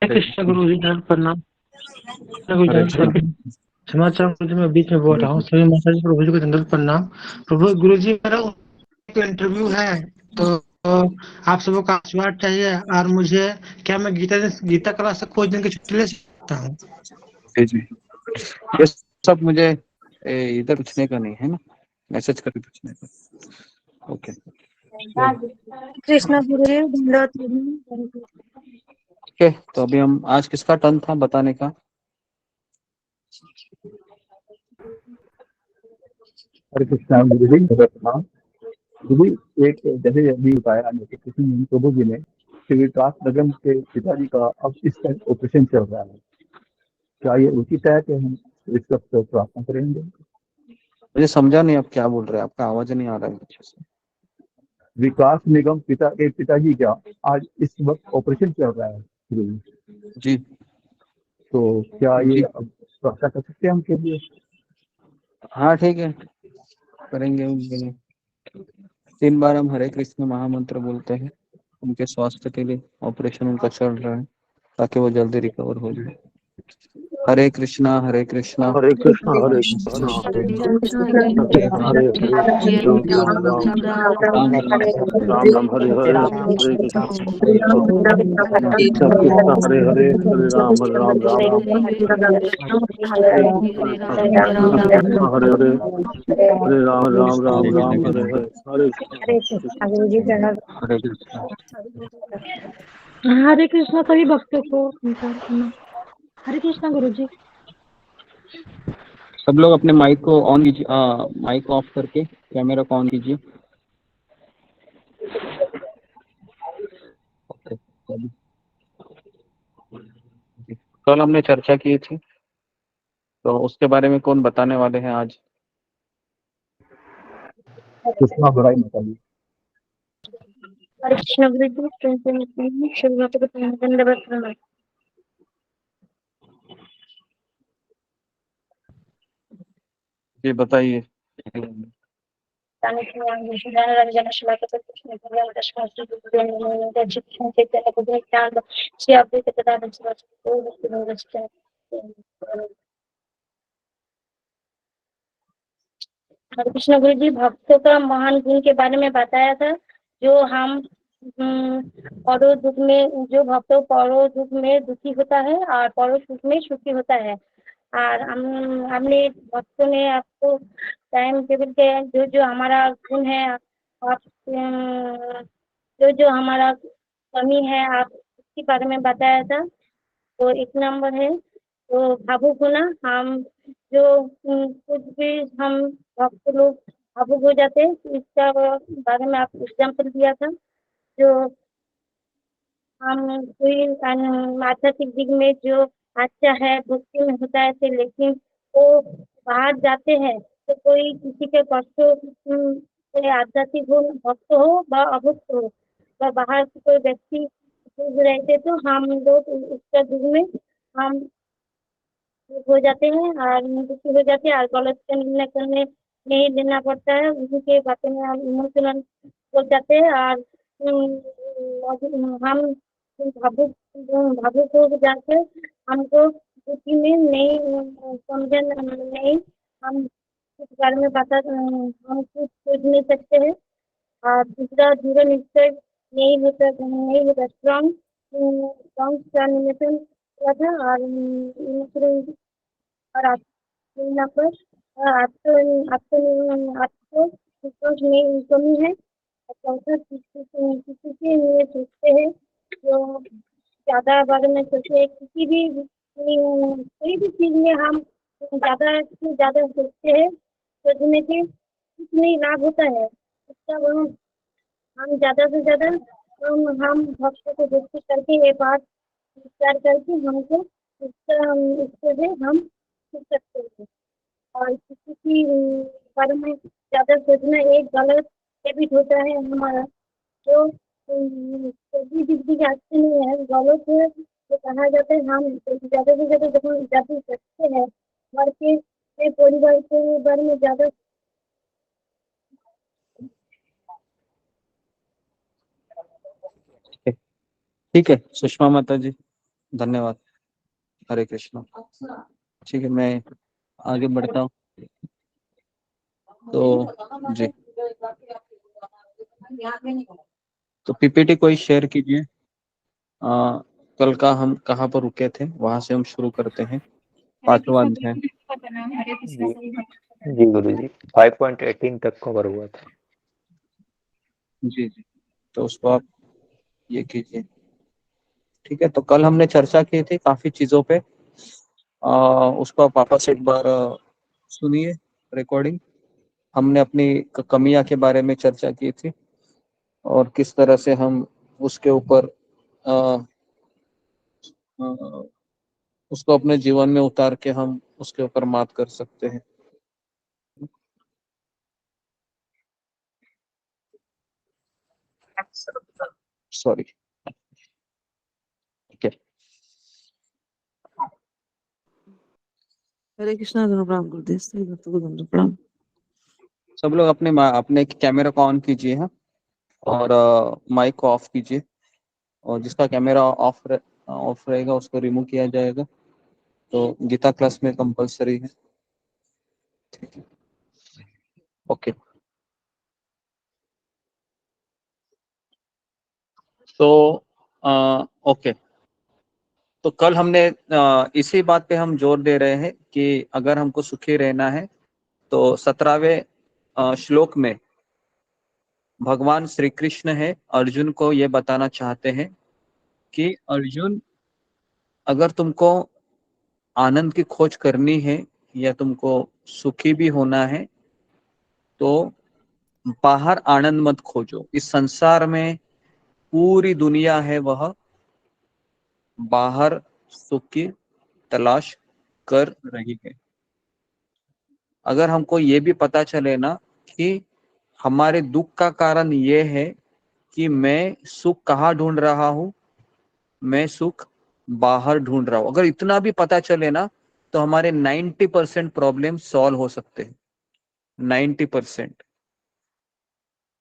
कृष्ण गुरु जी धन प्रणाम। गुरु जी क्षमा चाहूँ गुरु जी, मैं बीच में बोल रहा हूँ। सभी माता जी प्रभु जी को दंडवत प्रणाम। प्रभु गुरु जी, मेरा इंटरव्यू है, तो आप सबको का आशीर्वाद चाहिए। और मुझे क्या मैं गीता क्लास से कुछ दिन की छुट्टी ले सकता हूँ? जी, ये सब मुझे इधर पूछने का नहीं है ना, मैसेज करके पूछने का। ओके, कृष्णा गुरु जी धन्यवाद। ओके, तो अभी हम आज किसका टर्न था बताने का? हरे कृष्णा गुरु जी, प्रणाम। गुरु जी, एक जैसे अभी बताया कृष्ण प्रभु जी ने कि विकास नगम के पिताजी का अब इस टाइम ऑपरेशन चल रहा है, क्या ये उचित है कि हम इस वक्त प्रार्थना करेंगे? मुझे समझा नहीं आप क्या बोल रहे हैं, आपका आवाज नहीं आ रहा है अच्छे से। विकास निगम के पिताजी का आज इस वक्त ऑपरेशन चल रहा है गुरु जी, तो क्या ये जी, अब प्रार्थना कर सकते हैं उनके लिए? हाँ ठीक है, करेंगे उनके लिए। 3 बार हम हरे कृष्ण महामंत्र बोलते हैं उनके स्वास्थ्य के लिए। ऑपरेशन उनका चल रहा है ताकि वो जल्दी रिकवर हो जाए। हरे कृष्णा हरे कृष्णा हरे कृष्णा हरे कृष्णा हरे राम राम हरे हरे हरे कृष्णा कृष्णा हरे हरे हरे राम राम कृष्णा हरे हरे हरे राम राम राम राम हरे हरे हरे कृष्णा गुरु जी धन्यवाद। हरे कृष्णा। हरे कृष्णा सभी भक्तों को स्वीकार करना। हरे कृष्णा गुरु जी। सब लोग अपने माइक को ऑन कीजिए, माइक ऑफ करके कैमरा को ऑन कीजिए। कल हमने चर्चा की थी, तो उसके बारे में कौन बताने वाले हैं आज? कृष्णा बुराई माता जी। हरे कृष्णा गुरु जी शुरुआत को धन्यवाद प्रणाम। जी बताइए। हरे कृष्ण गुरु जी, भक्तों का महान गुण के बारे में बताया था। जो हम परो दुख में, जो भक्तों परो दुख में दुखी होता है और परो सुख में सुखी होता है। और हमने भक्तों ने आपको टाइम टेबल के जो जो हमारा गुण है, आप जो जो हमारा कमी है, आप उसके बारे में बताया था। तो 1 नंबर है तो भावुक होना। हम जो कुछ भी हम भक्त लोग भावुक हो जाते हैं, तो इसका बारे में आप एग्जाम्पल दिया था। जो हम कोई आध्यात्मिक दिग में जो अच्छा है, भक्ति में होता है तो, लेकिन वो बाहर जाते हैं तो कोई किसी के कष्टों से आध्यात्मिक हो, भक्त हो व अभक्त हो, व बाहर से कोई व्यक्ति दूर रहते तो हम लोग उसका दिग में हम हो जाते हैं और दुखी हो जाते हैं और गलत का निर्णय करने नहीं लेना पड़ता है। उनके बातों में हम इमोशनल हो जाते हैं और हम भावुक भावुक हो जाते हैं। हमको दुखी में नहीं समझन नहीं, हम इस बारे में बता, हम कुछ सोच नहीं सकते हैं। और दूसरा दृढ़ निश्चय नहीं होता स्ट्रॉन्ग स्ट्रॉन्ग डिटर्मिनेशन हुआ था। और और आपके यहाँ पर आपको आपको आपको संतोष में कमी है। और चौथा, किसी के लिए सोचते हैं जो ज़्यादा बारे में सोचे, किसी भी कोई भी चीज़ में हम ज़्यादा से ज़्यादा सोचते हैं, सोचने से कुछ नहीं लाभ होता है। इसका हम ज़्यादा से ज़्यादा हम भक्तों को दोस्ती करके ये बात विचार करके हमको इससे से हम सीख सकते हैं। और किसी की बारे में ज़्यादा सोचना एक गलत हैबिट होता है हमारा, जो सभी दिग्गज अच्छे नहीं है, गलत है। जो कहा जाता है हम ज़्यादा से ज़्यादा जब हम ज़्यादा सोचते हैं घर के परिवार के बारे में ज़्यादा। ठीक है सुषमा माता जी। धन्यवाद। हरे कृष्णा। ठीक है, मैं आगे बढ़ता हूँ। तो जी, तो पीपीटी कोई शेयर कीजिए। कल का हम कहाँ पर रुके थे वहां से हम शुरू करते हैं। 5वां अध्याय। जी गुरु जी 5.18 तक कवर हुआ था। जी जी, तो उसको आप ये कीजिए। ठीक है, तो कल हमने चर्चा की थी काफी चीजों पे। उसको आप वापस एक बार सुनिए रिकॉर्डिंग। हमने अपनी कमियां के बारे में चर्चा की थी और किस तरह से हम उसके ऊपर उसको अपने जीवन में उतार के हम उसके ऊपर मात कर सकते हैं। सॉरी। ठीक है, हरे कृष्णा प्रणाम गुरुदेव श्री भक्त गुरुदेव प्रणाम। सब लोग अपने अपने कैमरा को ऑन कीजिए हैं और माइक को ऑफ कीजिए, और जिसका कैमरा ऑफ रहेगा उसको रिमूव किया जाएगा। तो गीता क्लास में कंपलसरी है। ठीक है, ओके। तो ओके, तो कल हमने इसी बात पे हम जोर दे रहे हैं कि अगर हमको सुखी रहना है तो 17वें श्लोक में भगवान श्री कृष्ण है अर्जुन को ये बताना चाहते हैं कि अर्जुन, अगर तुमको आनंद की खोज करनी है या तुमको सुखी भी होना है तो बाहर आनंद मत खोजो। इस संसार में पूरी दुनिया है वह बाहर सुख की तलाश कर रही है। अगर हमको ये भी पता चले ना कि हमारे दुख का कारण ये है कि मैं सुख कहाँ ढूंढ रहा हूँ, मैं सुख बाहर ढूंढ रहा हूँ, अगर इतना भी पता चले ना तो हमारे 90% प्रॉब्लम सॉल्व हो सकते हैं। 90%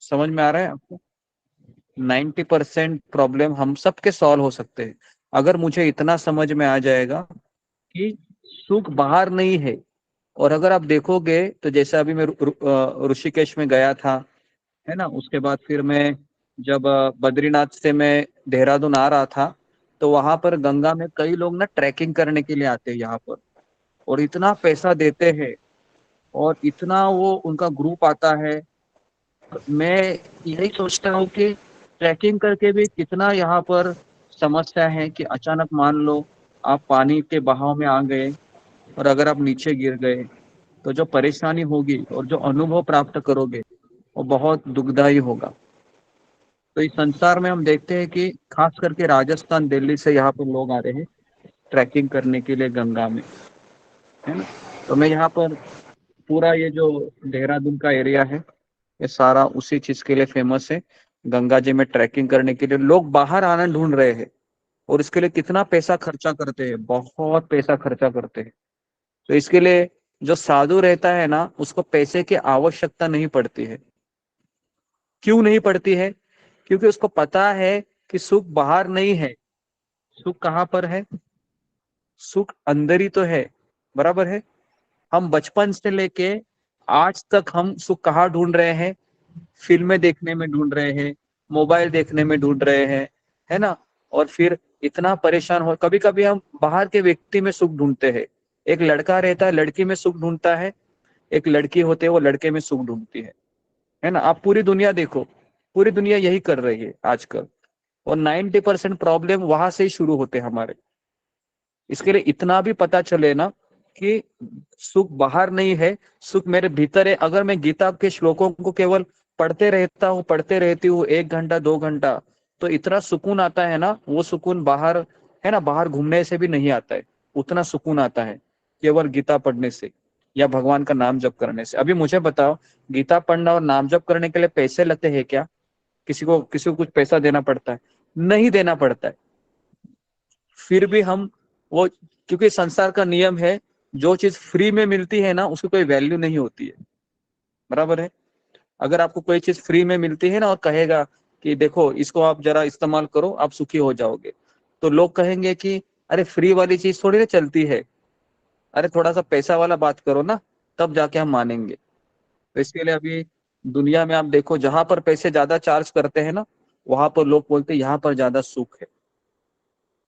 समझ में आ रहा है आपको? 90% प्रॉब्लम हम सबके सॉल्व हो सकते हैं अगर मुझे इतना समझ में आ जाएगा कि सुख बाहर नहीं है। और अगर आप देखोगे तो जैसे अभी मैं ऋषिकेश में गया था, है ना, उसके बाद फिर मैं जब बद्रीनाथ से मैं देहरादून आ रहा था तो वहां पर गंगा में कई लोग ना ट्रैकिंग करने के लिए आते हैं यहाँ पर, और इतना पैसा देते हैं और इतना वो उनका ग्रुप आता है। मैं यही सोचता हूँ कि ट्रैकिंग करके भी कितना यहाँ पर समस्या है कि अचानक मान लो आप पानी के बहाव में आ गए और अगर आप नीचे गिर गए तो जो परेशानी होगी और जो अनुभव प्राप्त करोगे वो बहुत दुखदायी होगा। तो इस संसार में हम देखते हैं कि खास करके राजस्थान दिल्ली से यहाँ पर लोग आ रहे हैं ट्रैकिंग करने के लिए गंगा में, है ना। तो मैं यहाँ पर पूरा ये जो देहरादून का एरिया है ये सारा उसी चीज के लिए फेमस है। गंगा जी में ट्रैकिंग करने के लिए लोग बाहर आनंद ढूंढ रहे हैं और इसके लिए कितना पैसा खर्चा करते हैं, बहुत पैसा खर्चा करते हैं। तो इसके लिए जो साधु रहता है ना उसको पैसे की आवश्यकता नहीं पड़ती है। क्यों नहीं पड़ती है? क्योंकि उसको पता है कि सुख बाहर नहीं है, सुख कहाँ पर है? सुख अंदर ही तो है, बराबर है। हम बचपन से लेके आज तक हम सुख कहाँ ढूंढ रहे हैं? फिल्में देखने में ढूंढ रहे हैं, मोबाइल देखने में ढूंढ रहे हैं, है ना। और फिर इतना परेशान हो, कभी कभी हम बाहर के व्यक्ति में सुख ढूंढते हैं। एक लड़का रहता है लड़की में सुख ढूंढता है, एक लड़की होती है वो लड़के में सुख ढूंढती है ना। आप पूरी दुनिया देखो, पूरी दुनिया यही कर रही है आजकल, और 90% प्रॉब्लम वहां से ही शुरू होते हैं हमारे। इसके लिए इतना भी पता चले ना कि सुख बाहर नहीं है, सुख मेरे भीतर है। अगर मैं गीता के श्लोकों को केवल पढ़ते रहता हूँ, पढ़ते रहती हूँ 1 घंटा 2 घंटा, तो इतना सुकून आता है ना, वो सुकून बाहर, है ना, बाहर घूमने से भी नहीं आता है। उतना सुकून आता है केवल गीता पढ़ने से या भगवान का नाम जप करने से। अभी मुझे बताओ, गीता पढ़ना और नाम जप करने के लिए पैसे लगते हैं क्या? किसी को कुछ पैसा देना पड़ता है? नहीं देना पड़ता है। फिर भी हम वो, क्योंकि संसार का नियम है जो चीज फ्री में मिलती है ना उसकी कोई वैल्यू नहीं होती है, बराबर है। अगर आपको कोई चीज फ्री में मिलती है ना और कहेगा कि देखो इसको आप जरा इस्तेमाल करो आप सुखी हो जाओगे, तो लोग कहेंगे कि अरे फ्री वाली चीज थोड़ी ना चलती है, अरे थोड़ा सा पैसा वाला बात करो ना, तब जाके हम मानेंगे। तो इसके लिए अभी दुनिया में आप देखो, जहां पर पैसे ज्यादा चार्ज करते हैं ना, वहां पर लोग बोलते हैं यहाँ पर ज्यादा सुख है।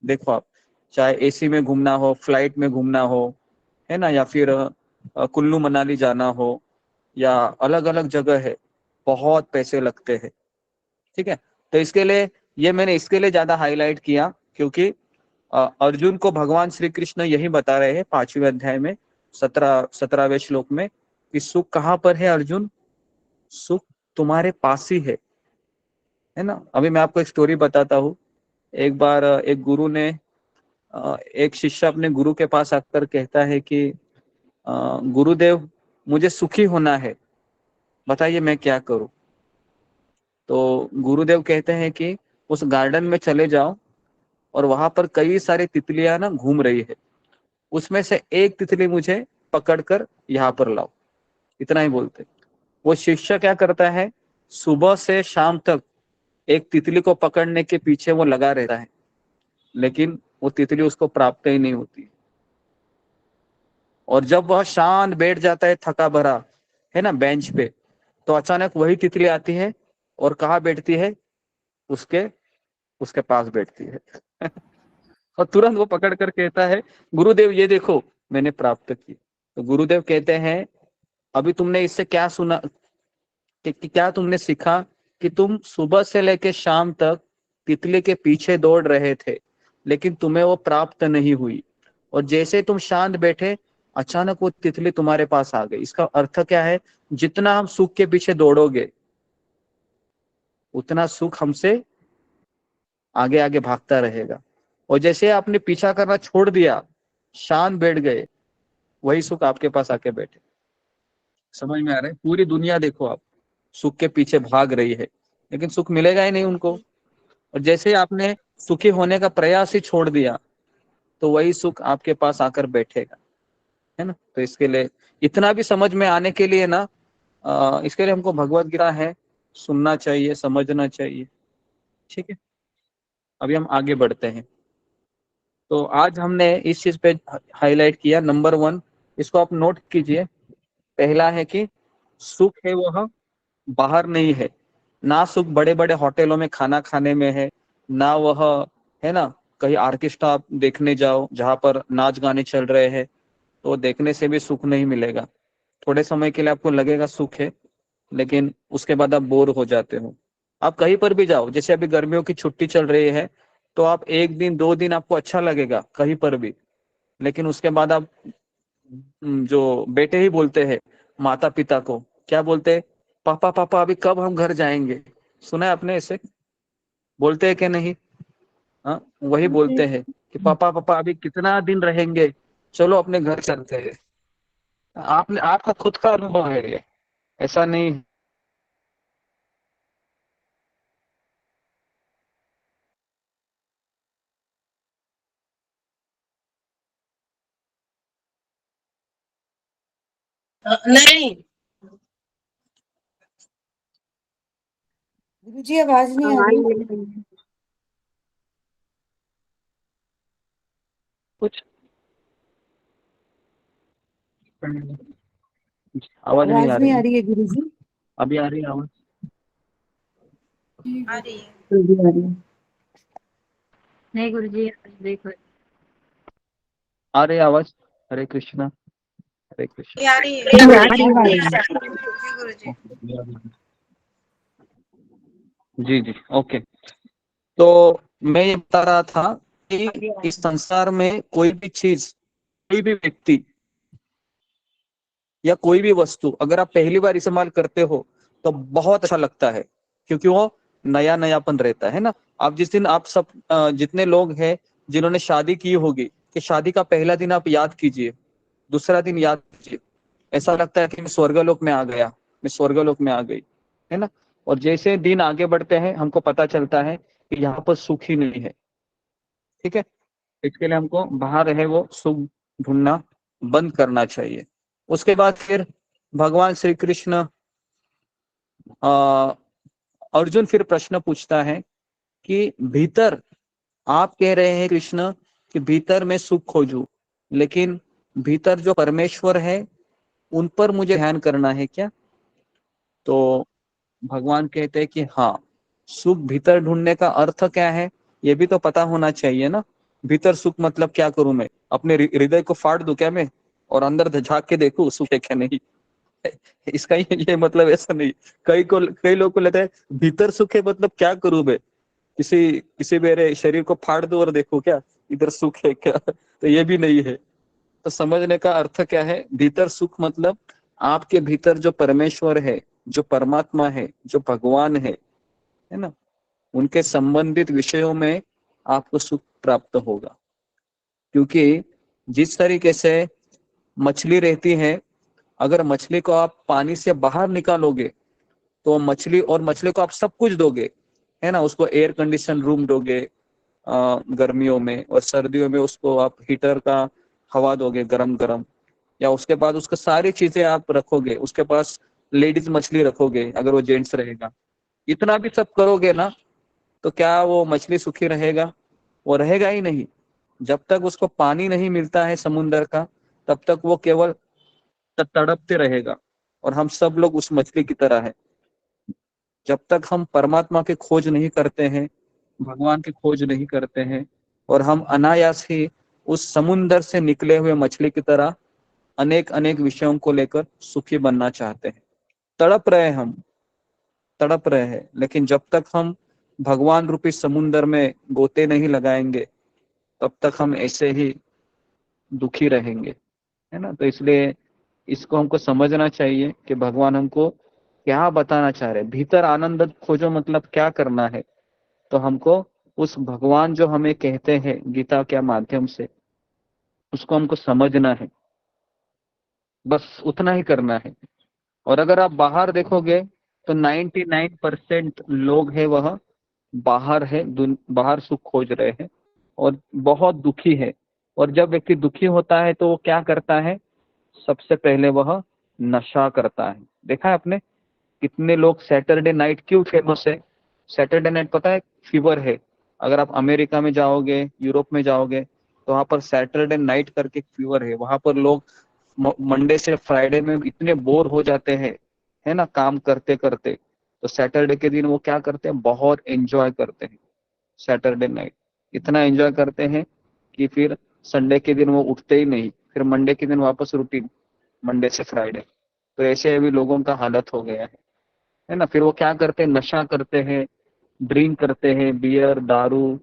देखो आप, चाहे एसी में घूमना हो, फ्लाइट में घूमना हो, है ना, या फिर कुल्लू मनाली जाना हो, या अलग अलग जगह है, बहुत पैसे लगते हैं। ठीक है, तो इसके लिए ये मैंने इसके लिए ज्यादा हाईलाइट किया, क्योंकि अर्जुन को भगवान श्री कृष्ण यही बता रहे हैं 5वें अध्याय में 17वें श्लोक में कि सुख कहाँ पर है अर्जुन, सुख तुम्हारे पास ही है ना। अभी मैं आपको एक स्टोरी बताता हूँ। एक बार एक गुरु ने, एक शिष्य अपने गुरु के पास आकर कहता है कि गुरुदेव मुझे सुखी होना है, बताइए मैं क्या करूं। तो गुरुदेव कहते हैं कि उस गार्डन में चले जाओ और वहां पर कई सारी तितलियां ना घूम रही है, उसमें से एक तितली मुझे पकड़कर यहाँ पर लाओ। इतना ही बोलते। वो शिष्य क्या करता है, सुबह से शाम तक एक तितली को पकड़ने के पीछे वो लगा रहता है, लेकिन वो तितली उसको प्राप्त ही नहीं होती। और जब वह शांत बैठ जाता है थका भरा, है ना, बेंच पे, तो अचानक वही तितली आती है और कहाँ बैठती है, उसके उसके पास बैठती है। और तुरंत वो पकड़ कर कहता है गुरुदेव ये देखो मैंने प्राप्त की। तो गुरुदेव कहते हैं अभी तुमने इससे क्या सुना, कि क्या तुमने सीखा, कि तुम सुबह से लेकर शाम तक तितली के पीछे दौड़ रहे थे, लेकिन तुम्हें वो प्राप्त नहीं हुई, और जैसे तुम शांत बैठे अचानक वो तितली तुम्हारे पास आ गई। इसका अर्थ क्या है, जितना हम सुख के पीछे दौड़ोगे उतना सुख हमसे आगे आगे भागता रहेगा, और जैसे आपने पीछा करना छोड़ दिया, शांत बैठ गए, वही सुख आपके पास आके बैठे। समझ में आ रहा है? पूरी दुनिया देखो आप सुख के पीछे भाग रही है, लेकिन सुख मिलेगा ही नहीं उनको। और जैसे ही आपने सुखी होने का प्रयास ही छोड़ दिया, तो वही सुख आपके पास आकर बैठेगा, है ना। तो इसके लिए इतना भी समझ में आने के लिए ना, इसके लिए हमको भगवत गीता है सुनना चाहिए, समझना चाहिए। ठीक है, अभी हम आगे बढ़ते हैं। तो आज हमने इस चीज पे हाईलाइट किया, नंबर 1, इसको आप नोट कीजिए। पहला है कि सुख है वह बाहर नहीं है, ना सुख बड़े बड़े होटलों में खाना खाने में है, ना वह, है ना, कहीं ऑर्केस्ट्रा आप देखने जाओ जहां पर नाच गाने चल रहे हैं, तो देखने से भी सुख नहीं मिलेगा। थोड़े समय के लिए आपको लगेगा सुख है, लेकिन उसके बाद आप बोर हो जाते हो। आप कहीं पर भी जाओ, जैसे अभी गर्मियों की छुट्टी चल रही है, तो आप 1 दिन 2 दिन आपको अच्छा लगेगा कहीं पर भी, लेकिन उसके बाद आप, जो बेटे ही बोलते हैं माता पिता को, क्या बोलते हैं, पापा पापा अभी कब हम घर जाएंगे। सुना है आपने ऐसे बोलते हैं कि नहीं? हाँ, वही बोलते हैं कि पापा पापा अभी कितना दिन रहेंगे, चलो अपने घर चलते हैं। आपने, आपका खुद का अनुभव है ये, ऐसा नहीं। नहीं गुरुजी आवाज नहीं आ रही। कुछ आवाज नहीं आ आवाज नहीं आ रही, रही है गुरुजी। अभी आ रही है आवाज? आ रही है। जल्दी आ रही है। नहीं गुरुजी, देखो आ रही है आवाज? हरे कृष्णा, हरे कृष्णा। ये आ रही है। अब आ रही है। जी गुरुजी। जी जी, ओके। तो मैं ये बता रहा था कि इस संसार में कोई भी चीज, कोई भी व्यक्ति या कोई भी वस्तु अगर आप पहली बार इस्तेमाल करते हो तो बहुत अच्छा लगता है, क्योंकि वो नया नयापन रहता है ना। आप जिस दिन, आप सब जितने लोग हैं जिन्होंने शादी की होगी, कि शादी का पहला दिन आप याद कीजिए, दूसरा दिन याद कीजिए, ऐसा लगता है कि मैं स्वर्गलोक में आ गया, मैं स्वर्गलोक में आ गई, है ना। और जैसे दिन आगे बढ़ते हैं हमको पता चलता है कि यहाँ पर सुख ही नहीं है। ठीक है, इसके लिए हमको बाहर है वो सुख ढूंढना बंद करना चाहिए। उसके बाद फिर भगवान श्री कृष्ण, अर्जुन फिर प्रश्न पूछता है कि भीतर, आप कह रहे हैं कृष्ण कि भीतर मैं सुख खोजूं, लेकिन भीतर जो परमेश्वर है उन पर मुझे ध्यान करना है क्या? तो भगवान कहते हैं कि हाँ, सुख भीतर ढूंढने का अर्थ क्या है ये भी तो पता होना चाहिए ना। भीतर सुख मतलब क्या करूं मैं? अपने हृदय को फाड़ दूं क्या मैं और अंदर झांक के देखूं सुख है क्या नहीं? इसका ये मतलब ऐसा नहीं। कई लोगों को लगता है भीतर सुख है मतलब क्या करूं मैं? किसी किसी मेरे शरीर को फाड़ दूं और देखो क्या इधर सुख है क्या? तो ये भी नहीं है। तो समझने का अर्थ क्या है? भीतर सुख मतलब आपके भीतर जो परमेश्वर है, जो परमात्मा है, जो भगवान है ना, उनके संबंधित विषयों में आपको सुख प्राप्त होगा। क्योंकि जिस तरीके से मछली रहती है, अगर मछली को आप पानी से बाहर निकालोगे तो मछली को आप सब कुछ दोगे, है ना, उसको एयर कंडीशन रूम दोगे गर्मियों में, और सर्दियों में उसको आप हीटर का हवा दोगे गरम गरम, या उसके बाद उसको सारी चीजें आप रखोगे, उसके पास लेडीज मछली रखोगे अगर वो जेंट्स रहेगा, इतना भी सब करोगे ना, तो क्या वो मछली सुखी रहेगा? वो रहेगा ही नहीं। जब तक उसको पानी नहीं मिलता है समुन्द्र का, तब तक वो केवल तड़पते रहेगा। और हम सब लोग उस मछली की तरह है। जब तक हम परमात्मा की खोज नहीं करते हैं, भगवान की खोज नहीं करते हैं, और हम अनायास ही उस समुन्द्र से निकले हुए मछली की तरह अनेक अनेक विषयों को लेकर सुखी बनना चाहते हैं, तड़प रहे हैं, लेकिन जब तक हम भगवान रूपी समुन्द्र में गोते नहीं लगाएंगे तब तक हम ऐसे ही दुखी रहेंगे, है ना। तो इसलिए इसको हमको समझना चाहिए कि भगवान हमको क्या बताना चाह रहे हैं। भीतर आनंद खोजो मतलब क्या करना है? तो हमको उस भगवान जो हमें कहते हैं गीता के माध्यम से, उसको हमको समझना है, बस उतना ही करना है। और अगर आप बाहर देखोगे तो 99% लोग हैं वह बाहर है, बाहर सुख खोज रहे हैं और बहुत दुखी है। और जब व्यक्ति दुखी होता है तो वो क्या करता है? सबसे पहले वह नशा करता है। देखा है आपने कितने लोग सैटरडे नाइट क्यों फेमस है? सैटरडे नाइट पता है फीवर है। अगर आप अमेरिका में जाओगे, यूरोप में जाओगे, तो वहां पर सैटरडे नाइट करके फीवर है। वहां पर लोग मंडे से फ्राइडे में इतने बोर हो जाते हैं, है ना, काम करते करते, तो सैटरडे के दिन वो क्या करते हैं? बहुत एंजॉय करते हैं सैटरडे नाइट। इतना एंजॉय करते हैं कि फिर संडे के दिन वो उठते ही नहीं, फिर मंडे के दिन वापस रूटीन, मंडे से फ्राइडे। तो ऐसे अभी लोगों का हालत हो गया है ना। फिर वो क्या करते हैं? नशा करते हैं, ड्रिंक करते हैं, बियर, दारू,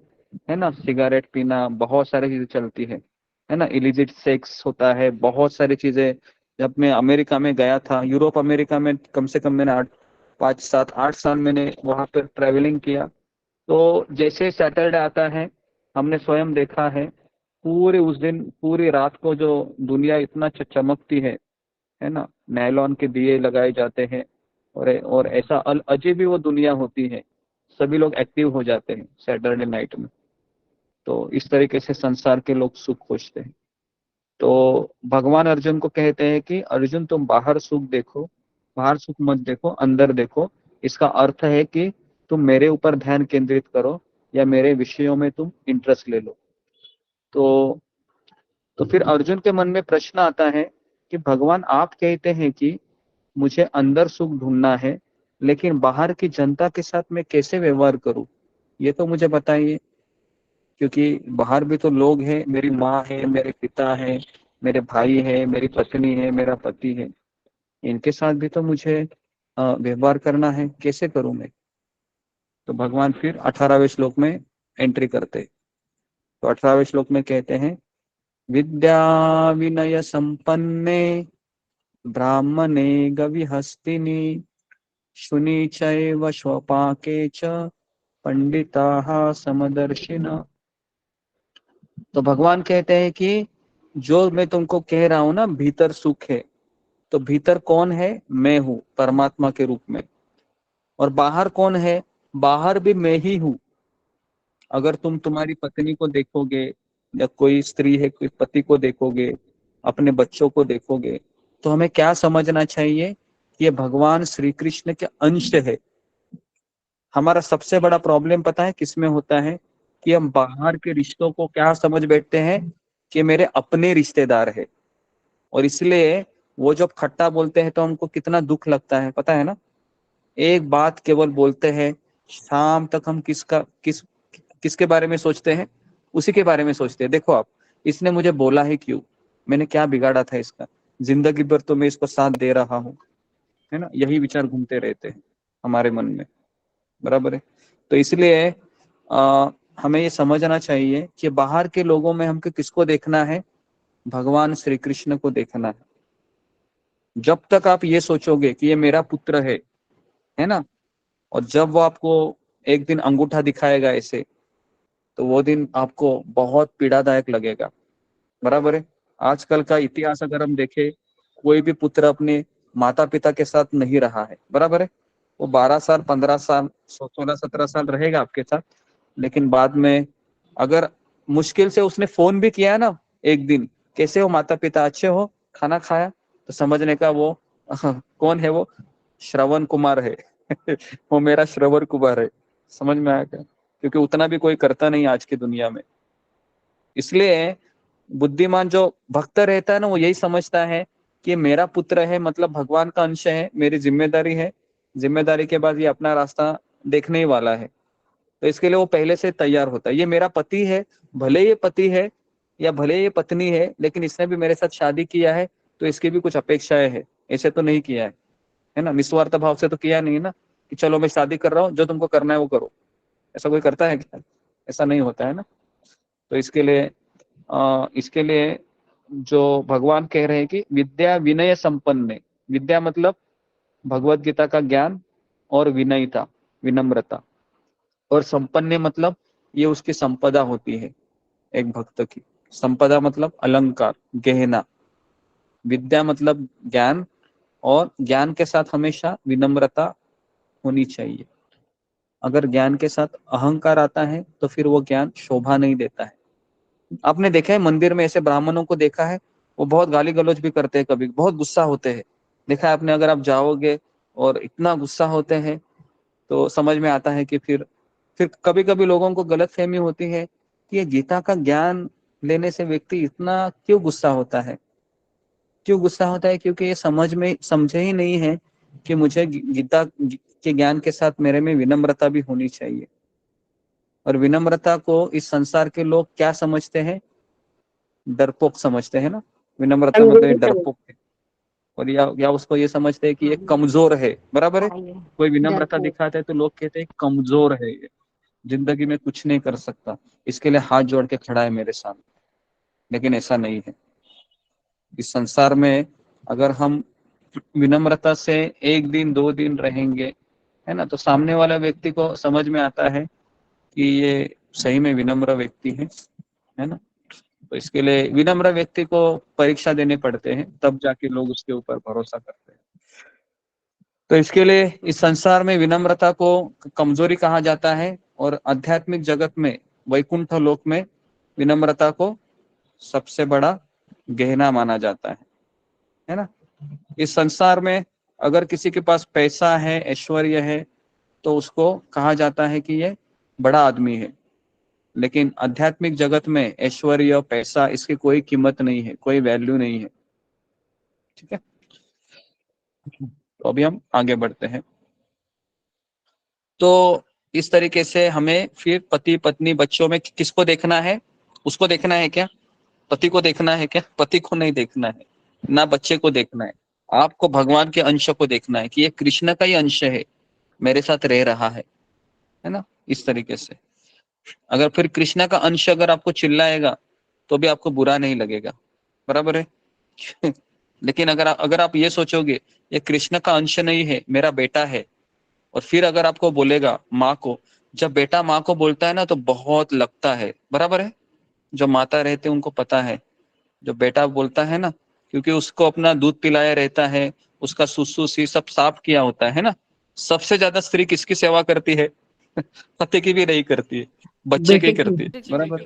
है ना, सिगरेट पीना, बहुत सारी चीजें चलती है ना, इलिजिट सेक्स होता है, बहुत सारी चीजें। जब मैं अमेरिका में गया था, यूरोप अमेरिका में कम से कम मैंने 5 7 8 साल मैंने वहां पर ट्रेवलिंग किया। तो जैसे सैटरडे आता है, हमने स्वयं देखा है पूरे उस दिन पूरी रात को जो दुनिया इतना चमकती है ना, नायलॉन के दिए लगाए जाते हैं, और ऐसा अजीब ही वो दुनिया होती है। सभी लोग एक्टिव हो जाते हैं सैटरडे नाइट में। तो इस तरीके से संसार के लोग सुख खोजते हैं। तो भगवान अर्जुन को कहते हैं कि अर्जुन तुम बाहर सुख देखो, बाहर सुख मत देखो, अंदर देखो। इसका अर्थ है कि तुम मेरे ऊपर ध्यान केंद्रित करो या मेरे विषयों में तुम इंटरेस्ट ले लो। तो फिर अर्जुन के मन में प्रश्न आता है कि भगवान आप कहते हैं कि मुझे अंदर सुख ढूंढना है, लेकिन बाहर की जनता के साथ मैं कैसे व्यवहार करूं? ये तो मुझे बताइए। क्योंकि बाहर भी तो लोग हैं, मेरी माँ है, मेरे पिता है, मेरे भाई है, मेरी पत्नी है, मेरा पति है, इनके साथ भी तो मुझे व्यवहार करना है, कैसे करूं मैं? तो भगवान फिर 18वें श्लोक में एंट्री करते। तो 18वें श्लोक में कहते हैं, विद्या विनय संपन्ने ब्राह्मणे गविहस्तिनि शुनि चैव स्वपाके च पंडिताः समदर्शिनः। तो भगवान कहते हैं कि जो मैं तुमको कह रहा हूं ना, भीतर सुख है, तो भीतर कौन है? मैं हूं परमात्मा के रूप में। और बाहर कौन है? बाहर भी मैं ही हूं। अगर तुम तुम्हारी पत्नी को देखोगे, या कोई स्त्री है, कोई पति को देखोगे, अपने बच्चों को देखोगे, तो हमें क्या समझना चाहिए? ये भगवान श्री कृष्ण के अंश है। हमारा सबसे बड़ा प्रॉब्लम पता है किसमें होता है? कि हम बाहर के रिश्तों को क्या समझ बैठते हैं कि मेरे अपने रिश्तेदार है, और इसलिए वो जब खट्टा बोलते हैं तो हमको कितना दुख लगता है, पता है ना। एक बात केवल बोलते हैं, शाम तक हम किसके बारे में सोचते हैं, उसी के बारे में सोचते हैं। देखो आप, इसने मुझे बोला है क्यों, मैंने क्या बिगाड़ा था इसका, जिंदगी भर तो मैं इसको साथ दे रहा हूँ, है ना। यही विचार घूमते रहते हैं हमारे मन में, बराबर है। तो इसलिए हमें ये समझना चाहिए कि बाहर के लोगों में हमको किसको देखना है, भगवान श्री कृष्ण को देखना है। जब तक आप ये सोचोगे कि ये मेरा पुत्र है ना, और जब वो आपको एक दिन अंगूठा दिखाएगा ऐसे, तो वो दिन आपको बहुत पीड़ादायक लगेगा, बराबर है। आजकल का इतिहास अगर हम देखें, कोई भी पुत्र अपने माता पिता के साथ नहीं रहा है, बराबर है। वो 12 साल 15 साल 16 17 साल रहेगा आपके साथ, लेकिन बाद में अगर मुश्किल से उसने फोन भी किया ना एक दिन, कैसे हो माता पिता, अच्छे हो, खाना खाया, तो समझने का वो कौन है, वो श्रवण कुमार है वो मेरा श्रवण कुमार है। समझ में आया क्या? क्योंकि उतना भी कोई करता नहीं आज की दुनिया में। इसलिए बुद्धिमान जो भक्त रहता है ना, वो यही समझता है कि मेरा पुत्र है, मतलब भगवान का अंश है, मेरी जिम्मेदारी है, जिम्मेदारी के बाद ये अपना रास्ता देखने ही वाला है। तो इसके लिए वो पहले से तैयार होता है। ये मेरा पति है, भले ये पति है या भले ये पत्नी है, लेकिन इसने भी मेरे साथ शादी किया है, तो इसकी भी कुछ अपेक्षाएं है। ऐसे तो नहीं किया है ना, निस्वार्थ भाव से तो किया नहीं ना, कि चलो मैं शादी कर रहा हूँ, जो तुमको करना है वो करो। ऐसा कोई करता है क्या? ऐसा नहीं होता है ना। तो इसके लिए जो भगवान कह रहे हैं कि विद्या विनय संपन्न, विद्या मतलब भगवत गीता का ज्ञान, और विनयता विनम्रता, और संपन्न मतलब ये उसकी संपदा होती है। एक भक्त की संपदा मतलब अलंकार, गहना। विद्या मतलब ज्ञान, और ज्ञान के साथ हमेशा विनम्रता होनी चाहिए। अगर ज्ञान के साथ अहंकार आता है तो फिर वो ज्ञान शोभा नहीं देता है। आपने देखा है मंदिर में ऐसे ब्राह्मणों को देखा है, वो बहुत गाली गलौज भी करते हैं, कभी बहुत गुस्सा होते हैं। देखा है आपने? अगर आप जाओगे और इतना गुस्सा होते हैं, तो समझ में आता है कि फिर कभी कभी लोगों को गलत फहमी होती है कि ये गीता का ज्ञान लेने से व्यक्ति इतना क्यों गुस्सा होता है, क्यों गुस्सा होता है? क्योंकि ये समझे ही नहीं है कि मुझे गीता के ज्ञान के साथ मेरे में विनम्रता भी होनी चाहिए। और विनम्रता को इस संसार के लोग क्या समझते हैं? डरपोक समझते हैं ना। विनम्रता मतलब ये डरपोक है, और या उसको ये समझते हैं कि ये कमजोर है, बराबर है। कोई विनम्रता दिखाता है तो लोग कहते हैं कमजोर है, ये जिंदगी में कुछ नहीं कर सकता, इसके लिए हाथ जोड़ के खड़ा है मेरे सामने। लेकिन ऐसा नहीं है। इस संसार में अगर हम विनम्रता से एक दिन 2 दिन रहेंगे, है ना, तो सामने वाला व्यक्ति को समझ में आता है कि ये सही में विनम्र व्यक्ति है ना। तो इसके लिए विनम्र व्यक्ति को परीक्षा देने पड़ते हैं, तब जाके लोग उसके ऊपर भरोसा करते हैं। तो इसके लिए इस संसार में विनम्रता को कमजोरी कहा जाता है, और आध्यात्मिक जगत में, वैकुंठ लोक में विनम्रता को सबसे बड़ा गहना माना जाता है ना। इस संसार में अगर किसी के पास पैसा है, ऐश्वर्य है, तो उसको कहा जाता है कि ये बड़ा आदमी है। लेकिन आध्यात्मिक जगत में ऐश्वर्य, पैसा, इसकी कोई कीमत नहीं है, कोई वैल्यू नहीं है। ठीक है, तो अभी हम आगे बढ़ते हैं। तो इस तरीके से हमें फिर पति पत्नी बच्चों में किसको देखना है? उसको देखना है क्या? पति को देखना है क्या? पति को नहीं देखना है, ना बच्चे को देखना है। आपको भगवान के अंश को देखना है कि ये कृष्ण का ही अंश है, मेरे साथ रह रहा है ना। इस तरीके से अगर फिर कृष्ण का अंश अगर आपको चिल्लाएगा तो भी आपको बुरा नहीं लगेगा, बराबर है लेकिन अगर आप ये सोचोगे ये कृष्ण का अंश नहीं है, मेरा बेटा है, और फिर अगर आपको बोलेगा माँ को, जब बेटा माँ को बोलता है ना तो बहुत लगता है, बराबर है। जो माता रहते हैं उनको पता है, जो बेटा बोलता है ना, क्योंकि उसको अपना दूध पिलाया रहता है, उसका सुसु सी सब साफ किया होता है ना। सबसे ज्यादा स्त्री किसकी सेवा करती है? पति की भी नहीं करती है, बच्चे की करती है, बराबर,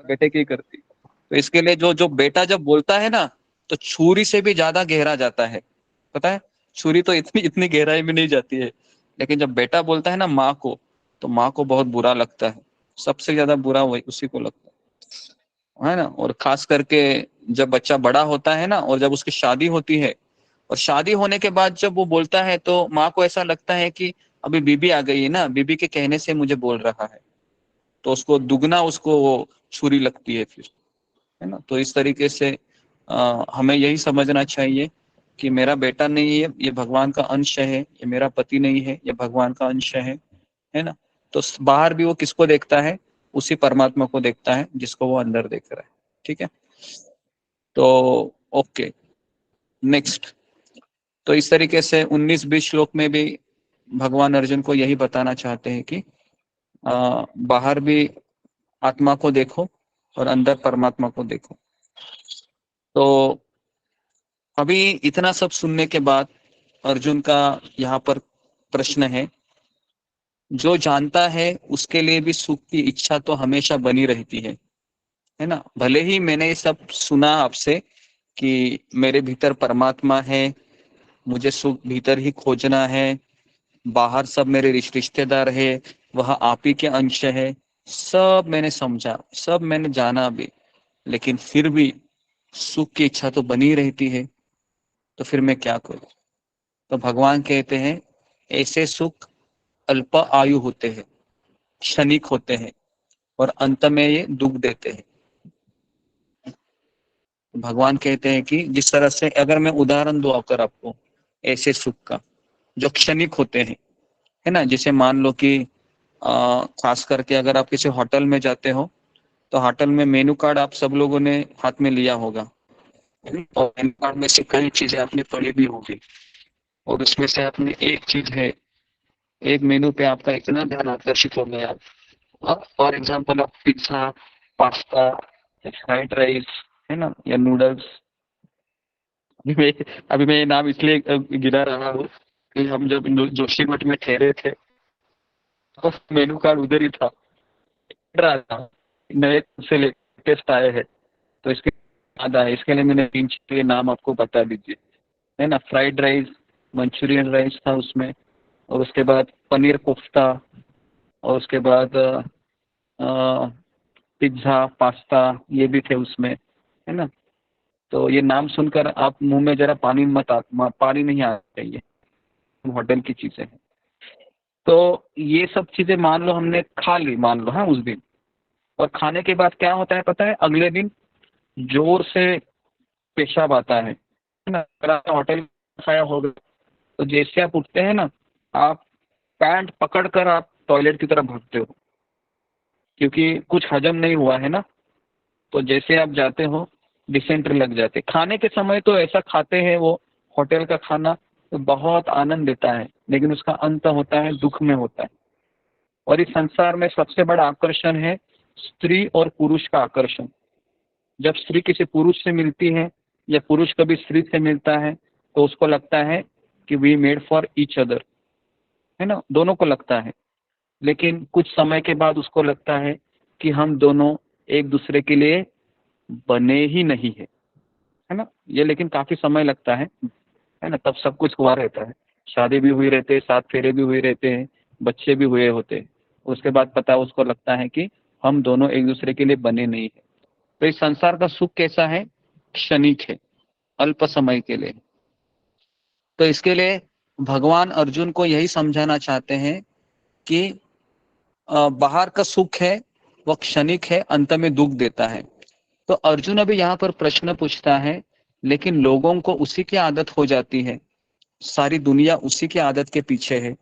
बेटे की करती है। तो इसके लिए जो जो बेटा जब बोलता है ना, तो छुरी से भी ज्यादा गहरा जाता है, पता है। छुरी तो इतनी इतनी गहराई में नहीं जाती है, लेकिन जब बेटा बोलता है ना माँ को, तो माँ को बहुत बुरा लगता है। सबसे ज्यादा बुरा वही उसी को लगता है ना। और खास करके जब बच्चा बड़ा होता है ना, और जब उसकी शादी होती है, और शादी होने के बाद जब वो बोलता है तो माँ को ऐसा लगता है कि अभी बीबी आ गई है ना, बीबी के कहने से मुझे बोल रहा है, तो उसको दुगना उसको वो छुरी लगती है फिर, है ना। तो इस तरीके से हमें यही समझना चाहिए कि मेरा बेटा नहीं है, ये भगवान का अंश है, ये मेरा पति नहीं है, ये भगवान का अंश है ना। तो बाहर भी वो किसको देखता है? उसी परमात्मा को देखता है जिसको वो अंदर देख रहा है। ठीक है, तो ओके, नेक्स्ट। तो इस तरीके से 19-20 श्लोक में भी भगवान अर्जुन को यही बताना चाहते हैं कि बाहर भी आत्मा को देखो और अंदर परमात्मा को देखो। तो अभी इतना सब सुनने के बाद अर्जुन का यहाँ पर प्रश्न है, जो जानता है उसके लिए भी सुख की इच्छा तो हमेशा बनी रहती है ना। भले ही मैंने ये सब सुना आपसे कि मेरे भीतर परमात्मा है, मुझे सुख भीतर ही खोजना है, बाहर सब मेरे रिश्तेदार है, वह आप ही के अंश है, सब मैंने समझा, सब मैंने जाना भी, लेकिन फिर भी सुख की इच्छा तो बनी रहती है, तो फिर मैं क्या करूं? तो भगवान कहते हैं ऐसे सुख अल्प आयु होते हैं, क्षणिक होते हैं, और अंत में ये दुख देते हैं। भगवान कहते हैं कि जिस तरह से, अगर मैं उदाहरण दूं आकर आपको ऐसे सुख का जो क्षणिक होते हैं, है ना, जैसे मान लो कि खास करके अगर आप किसी होटल में जाते हो, तो होटल में मेनू कार्ड आप सब लोगों ने हाथ में लिया होगा, और मेनू कार्ड में से कई चीजें आपने पढ़ी भी होगी, और उसमें से आपने एक चीज है, एक मेनू पे आपका इतना ध्यान आकर्षित हो गया, फॉर एग्जाम्पल आप पिज्जा, पास्ता, फ्राइड राइस, है ना, या नूडल्स। अभी मैं ये नाम इसलिए गिरा रहा हूँ कि हम जब जोशी मठ में ठहरे थे तो मेनू कार्ड उधर ही था, रहा था, नए से लेटेस्ट आए हैं, तो इसके याद आया, इसके लिए मैंने 3-6 नाम आपको बता दीजिए, है ना। फ्राइड राइस, मंचूरियन राइस था उसमें, और उसके बाद पनीर कोफ्ता, और उसके बाद पिज्ज़ा, पास्ता, ये भी थे उसमें, है ना। तो ये नाम सुनकर आप मुंह में जरा पानी नहीं आना चाहिए, होटल की चीजें हैं। तो ये सब चीजें मान लो हमने खा ली, मान लो, हाँ, उस दिन, और खाने के बाद क्या होता है पता है? अगले दिन जोर से पेशाब आता है ना। अगर आपने होटल खाया होगा तो जैसे आप उठते हैं ना, आप पैंट पकड़ कर आप टॉयलेट की तरफ भागते हो, क्योंकि कुछ हजम नहीं हुआ है ना। तो जैसे आप जाते हो डिसेंट्री लग जाते। खाने के समय तो ऐसा खाते हैं वो होटल का खाना, तो बहुत आनंद देता है, लेकिन उसका अंत होता है दुख में होता है। और इस संसार में सबसे बड़ा आकर्षण है स्त्री और पुरुष का आकर्षण। जब स्त्री किसी पुरुष से मिलती है या पुरुष कभी स्त्री से मिलता है, तो उसको लगता है कि we made for each other, है ना, दोनों को लगता है। लेकिन कुछ समय के बाद उसको लगता है कि हम दोनों एक दूसरे के लिए बने ही नहीं है ना। ये लेकिन काफी समय लगता है ना, तब सब कुछ हुआ रहता है, शादी भी हुई रहती है, 7 फेरे भी हुए रहते हैं, बच्चे भी हुए होते हैं, उसके बाद पता उसको लगता है कि हम दोनों एक दूसरे के लिए बने नहीं है। तो इस संसार का सुख कैसा है? क्षणिक है, अल्प समय के लिए। तो इसके लिए भगवान अर्जुन को यही समझाना चाहते हैं कि बाहर का सुख है वह क्षणिक है, अंत में दुख देता है। तो अर्जुन अभी यहाँ पर प्रश्न पूछता है, लेकिन लोगों को उसी की आदत हो जाती है, सारी दुनिया उसी की आदत के पीछे है।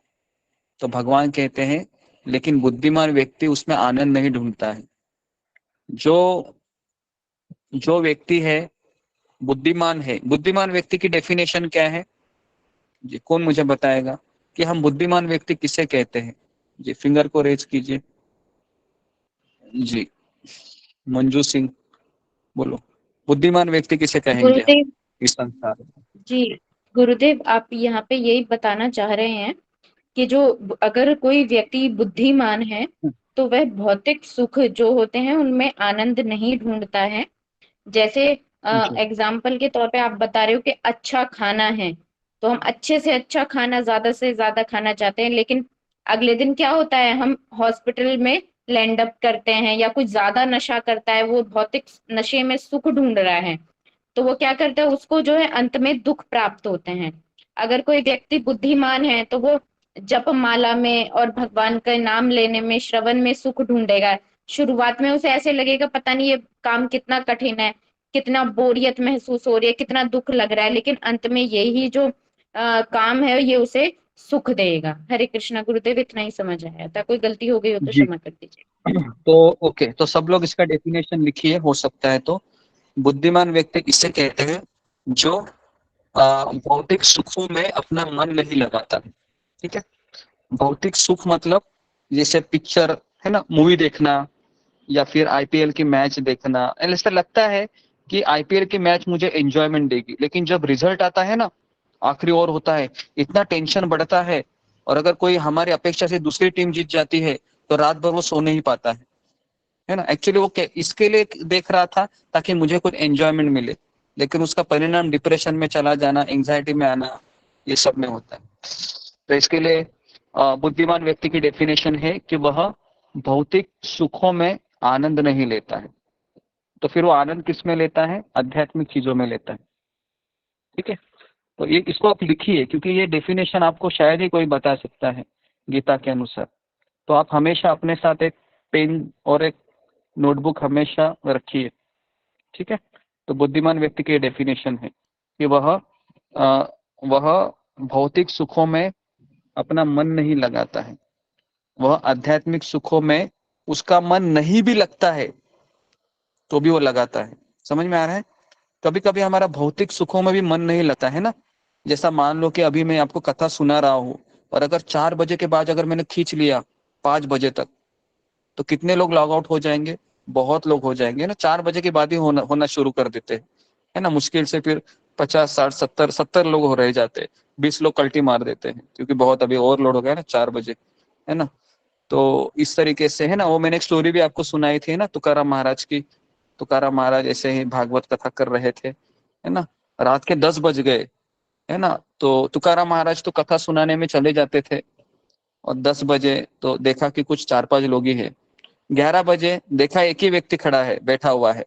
तो भगवान कहते हैं लेकिन बुद्धिमान व्यक्ति उसमें आनंद नहीं ढूंढता है। जो जो व्यक्ति है बुद्धिमान है, बुद्धिमान व्यक्ति की डेफिनेशन क्या है जी? कौन मुझे बताएगा कि हम बुद्धिमान व्यक्ति किसे कहते हैं? जी, फिंगर को रेज कीजिए जी। मंजू सिंह बोलो, बुद्धिमान व्यक्ति किसे कहेंगे हम गुरुदेव इस संसार में? जी, गुरुदेव आप यहाँ पे यही बताना चाह रहे हैं कि जो अगर कोई व्यक्ति बुद्धिमान है तो वह भौतिक सुख जो होते हैं उनमें आनंद नहीं ढूंढता है। जैसे जी एग्जाम्पल के तौर पे आप बता रहे हो कि अच्छा खाना है तो हम अच्छे से अच्छा खाना ज्यादा से ज्यादा खाना चाहते हैं, लेकिन अगले दिन क्या होता है? हम हॉस्पिटल में लैंड अप करते हैं या कुछ ज्यादा नशा करता है, वो भौतिक नशे में सुख ढूंढ रहा है, तो वो क्या करता है, उसको जो है अंत में दुख प्राप्त होते हैं। अगर कोई व्यक्ति बुद्धिमान है तो वो जप माला में और भगवान का नाम लेने में, श्रवण में सुख ढूंढेगा। शुरुआत में उसे ऐसे लगेगा पता नहीं ये काम कितना कठिन है, कितना बोरियत महसूस हो रही है, कितना दुख लग रहा है, लेकिन अंत में यही जो काम है ये उसे सुख देगा। हरे कृष्णा गुरुदेव, इतना ही समझ आया था, कोई गलती हो गई हो तो जी। क्षमा कर दीजिए। तो ओके, तो सब लोग इसका डेफिनेशन लिखिए, हो सकता है तो। बुद्धिमान व्यक्ति किसे कहते हैं? जो भौतिक सुखों में अपना मन नहीं लगाता। ठीक है, भौतिक सुख मतलब जैसे पिक्चर है ना, मूवी देखना या फिर आईपीएल की मैच देखना। ऐसा लगता है कि आईपीएल की मैच मुझे एंजॉयमेंट देगी, लेकिन जब रिजल्ट आता है ना, आखिरी ओवर होता है, इतना टेंशन बढ़ता है। और अगर कोई हमारी अपेक्षा से दूसरी टीम जीत जाती है तो रात भर वो सो नहीं पाता है ना। एक्चुअली वो इसके लिए देख रहा था ताकि मुझे कुछ एंजॉयमेंट मिले, लेकिन उसका परिणाम डिप्रेशन में चला जाना, एंजाइटी में आना, ये सब में होता है। तो इसके लिए बुद्धिमान व्यक्ति की डेफिनेशन है कि वह भौतिक सुखों में आनंद नहीं लेता है। तो फिर वो आनंद किस में लेता है? आध्यात्मिक चीजों में लेता है। ठीक है, तो ये इसको आप लिखिए, क्योंकि ये डेफिनेशन आपको शायद ही कोई बता सकता है गीता के अनुसार। तो आप हमेशा अपने साथ एक पेन और एक नोटबुक हमेशा रखिए। ठीक है, तो बुद्धिमान व्यक्ति की डेफिनेशन है कि वह भौतिक सुखों में अपना मन नहीं लगाता है, वह आध्यात्मिक सुखों में उसका मन नहीं भी लगता है तो भी वो लगाता है। समझ में आ रहा है? कभी कभी हमारा भौतिक सुखों में भी मन नहीं लगता है ना। जैसा मान लो कि अभी मैं आपको कथा सुना रहा हूँ, और अगर 4 बजे के बाद अगर मैंने खींच लिया 5 बजे तक, तो कितने लोग लॉग आउट हो जाएंगे? बहुत लोग हो जाएंगे ना। 4 बजे के बाद ही होना शुरू कर देते हैं, है ना। मुश्किल से फिर 50 60 70 लोग हो रह जाते हैं, 20 लोग कल्टी मार देते हैं, क्योंकि बहुत अभी ओवरलोड हो गया ना 4 बजे, है ना। तो इस तरीके से, है ना। वो मैंने एक स्टोरी भी आपको सुनाई थी ना, तुकाराम महाराज की। तुकाराम महाराज ऐसे ही भागवत कथा कर रहे थे, है ना। रात के 10 बज गए, है ना। तो तुकाराम महाराज तो कथा सुनाने में चले जाते थे, और 10 बजे तो देखा कि कुछ 4-5 लोग ही है। 11 बजे देखा एक ही व्यक्ति खड़ा है, बैठा हुआ है।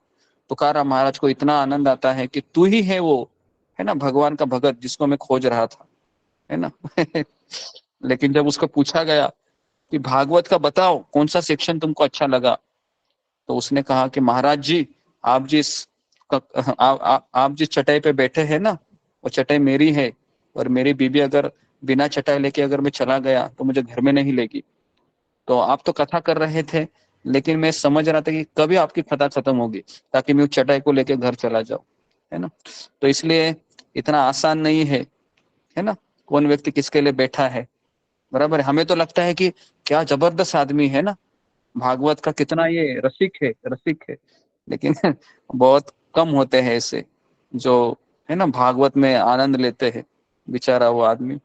तुकाराम महाराज को इतना आनंद आता है कि तू ही है वो, है ना, भगवान का भगत जिसको मैं खोज रहा था, है ना। लेकिन जब उसको पूछा गया कि भागवत का बताओ कौन सा सेक्शन तुमको अच्छा लगा, तो उसने कहा कि महाराज जी, आप जिस चटाई पे बैठे हैं ना, वो चटाई मेरी है, और मेरी बीबी अगर बिना चटाई लेके अगर मैं चला गया तो मुझे घर में नहीं लेगी। तो आप तो कथा कर रहे थे, लेकिन मैं समझ रहा था कि कभी आपकी कथा खत्म होगी ताकि मैं उस चटाई को लेके घर चला जाऊं, है ना। तो इसलिए इतना आसान नहीं है ना, कौन व्यक्ति किसके लिए बैठा है। बराबर है। हमें तो लगता है कि क्या जबरदस्त आदमी है ना, भागवत का कितना ये रसिक है, लेकिन बहुत कम होते हैं ऐसे जो, है ना, भागवत में आनंद लेते हैं। बेचारा वो आदमी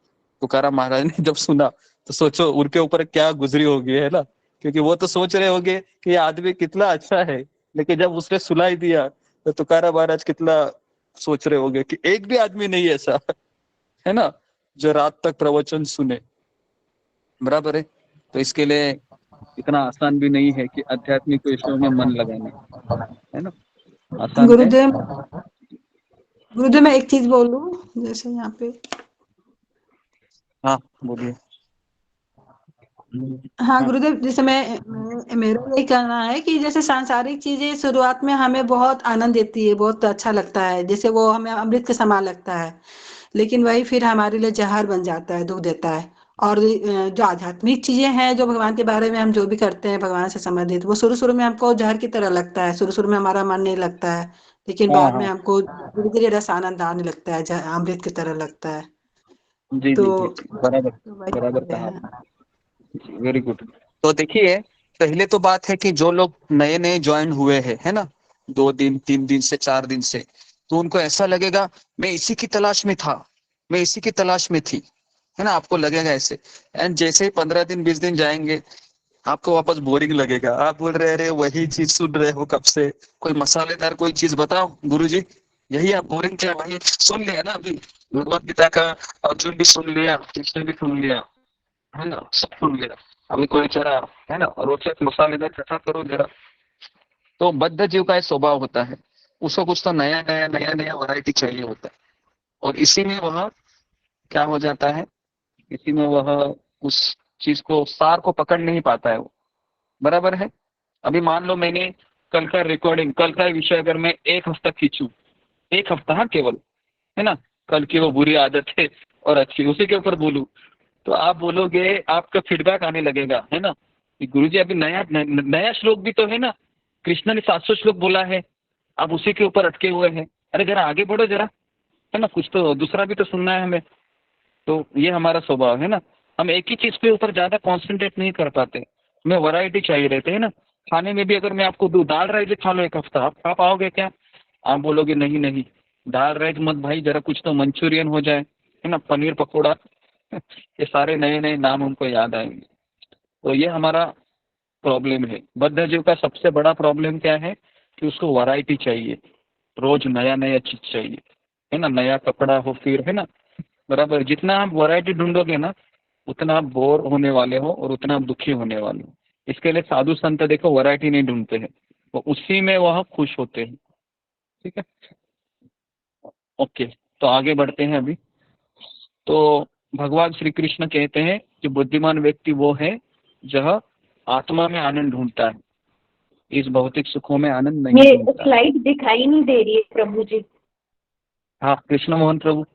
तुकाराम महाराज ने जब सुना तो सोचो उनके ऊपर क्या गुजरी होगी, है ना। क्योंकि वो तो सोच रहे होंगे कि ये आदमी कितना अच्छा है, लेकिन जब उसने सुनाई दिया तो तुकाराम महाराज कितना सोच रहे होंगे कि एक भी आदमी नहीं ऐसा, है ना, जो रात तक प्रवचन सुने। बराबर है। तो इसके लिए इतना आसान भी नहीं है कि आध्यात्मिक विषयों में मन लगाना, है ना। आसान है। गुरुदेव गुरुदेव मैं एक चीज बोलूं, जैसे यहाँ पे हाँ बोलिए। हाँ गुरुदेव, जैसे मेरा यही कहना है कि जैसे सांसारिक चीजें शुरुआत में हमें बहुत आनंद देती है, बहुत अच्छा लगता है, जैसे वो हमें अमृत के समान लगता है, लेकिन वही फिर हमारे लिए जहर बन जाता है, दुख देता है। और जो आध्यात्मिक चीजें हैं, जो भगवान के बारे में हम जो भी करते हैं भगवान से संबंधित, वो शुरू शुरू में हमको जहर की तरह लगता है, शुरू शुरू में हमारा मन नहीं लगता है, लेकिन हाँ बाद में हाँ, हमको धीरे धीरे रस आनंद आने लगता है, अमृत की तरह लगता है। जी तो जी जी, बराबर, वही बराबर चीजें कहा हैं। आपने। Very good. तो देखिए, पहले तो बात है कि जो लोग नए नए ज्वाइन हुए हैं, है ना, 2 दिन 3 दिन से 4 दिन से, तो उनको ऐसा लगेगा मैं इसी की तलाश में था, मैं इसी की तलाश में थी, है ना। आपको लगेगा ऐसे। एंड जैसे ही 15 दिन 20 दिन जाएंगे, आपको वापस बोरिंग लगेगा। आप बोल रहे अरे वही चीज सुन रहे हो कब से, कोई मसालेदार कोई चीज बताओ गुरुजी। यही आप बोरिंग क्या, वही सुन लिया ना अभी, भगवत गीता का अर्जुन भी सुन लिया, कृष्ण भी सुन लिया, है ना, सब सुन लिया। अभी कोई जरा है ना रोचक मसालेदार कथा करो जरा। तो बद्ध जीव का एक स्वभाव होता है, उसको कुछ तो नया नया वैरायटी चाहिए होता है, और इसी में वह क्या हो जाता है, इसी में वह उस चीज को सार को पकड़ नहीं पाता है वो। बराबर है। अभी मान लो मैंने कल का रिकॉर्डिंग, कल का विषय अगर मैं 1 हफ्ता खींचूं, 1 हफ्ता, हाँ केवल, है ना, कल की वो बुरी आदत है और अच्छी, उसी के ऊपर बोलूं, तो आप बोलोगे, आपका फीडबैक आने लगेगा, है ना, कि गुरुजी अभी नया श्लोक भी तो है ना, कृष्ण ने 700 श्लोक बोला है, आप उसी के ऊपर अटके हुए हैं। अरे जरा आगे बढ़ो जरा, है ना, कुछ तो दूसरा भी तो सुनना है हमें। तो ये हमारा स्वभाव है ना, हम एक ही चीज के ऊपर ज्यादा कॉन्सेंट्रेट नहीं कर पाते, हमें वैरायटी चाहिए रहते है ना। खाने में भी अगर मैं आपको दूं दाल राइस खा लो 1 हफ्ता, आप खा पाओगे क्या? आप बोलोगे नहीं नहीं, दाल राइस मत भाई, जरा कुछ तो मंचूरियन हो जाए, है ना, पनीर पकौड़ा ये सारे नए नए नाम हमको याद आएंगे। तो ये हमारा प्रॉब्लम है। बद्ध जीव का सबसे बड़ा प्रॉब्लम क्या है कि उसको वैरायटी चाहिए, रोज नया नया चीज चाहिए, है ना, नया कपड़ा हो फिर, है ना, बराबर। जितना आप वैरायटी ढूंढोगे ना, उतना आप बोर होने वाले हो और उतना आप दुखी होने वाले हो। इसके लिए साधु संत देखो वैरायटी नहीं ढूंढते हैं, वो उसी में वह खुश होते हैं। ठीक है, ओके, तो आगे बढ़ते हैं अभी। तो भगवान श्री कृष्ण कहते हैं कि बुद्धिमान व्यक्ति वो है जो आत्मा में आनंद ढूंढता है, इस भौतिक सुखों में आनंद नहीं ये ढूंढता। स्लाइड दिखाई नहीं दे रही है प्रभु जी। हाँ कृष्ण मोहन प्रभु,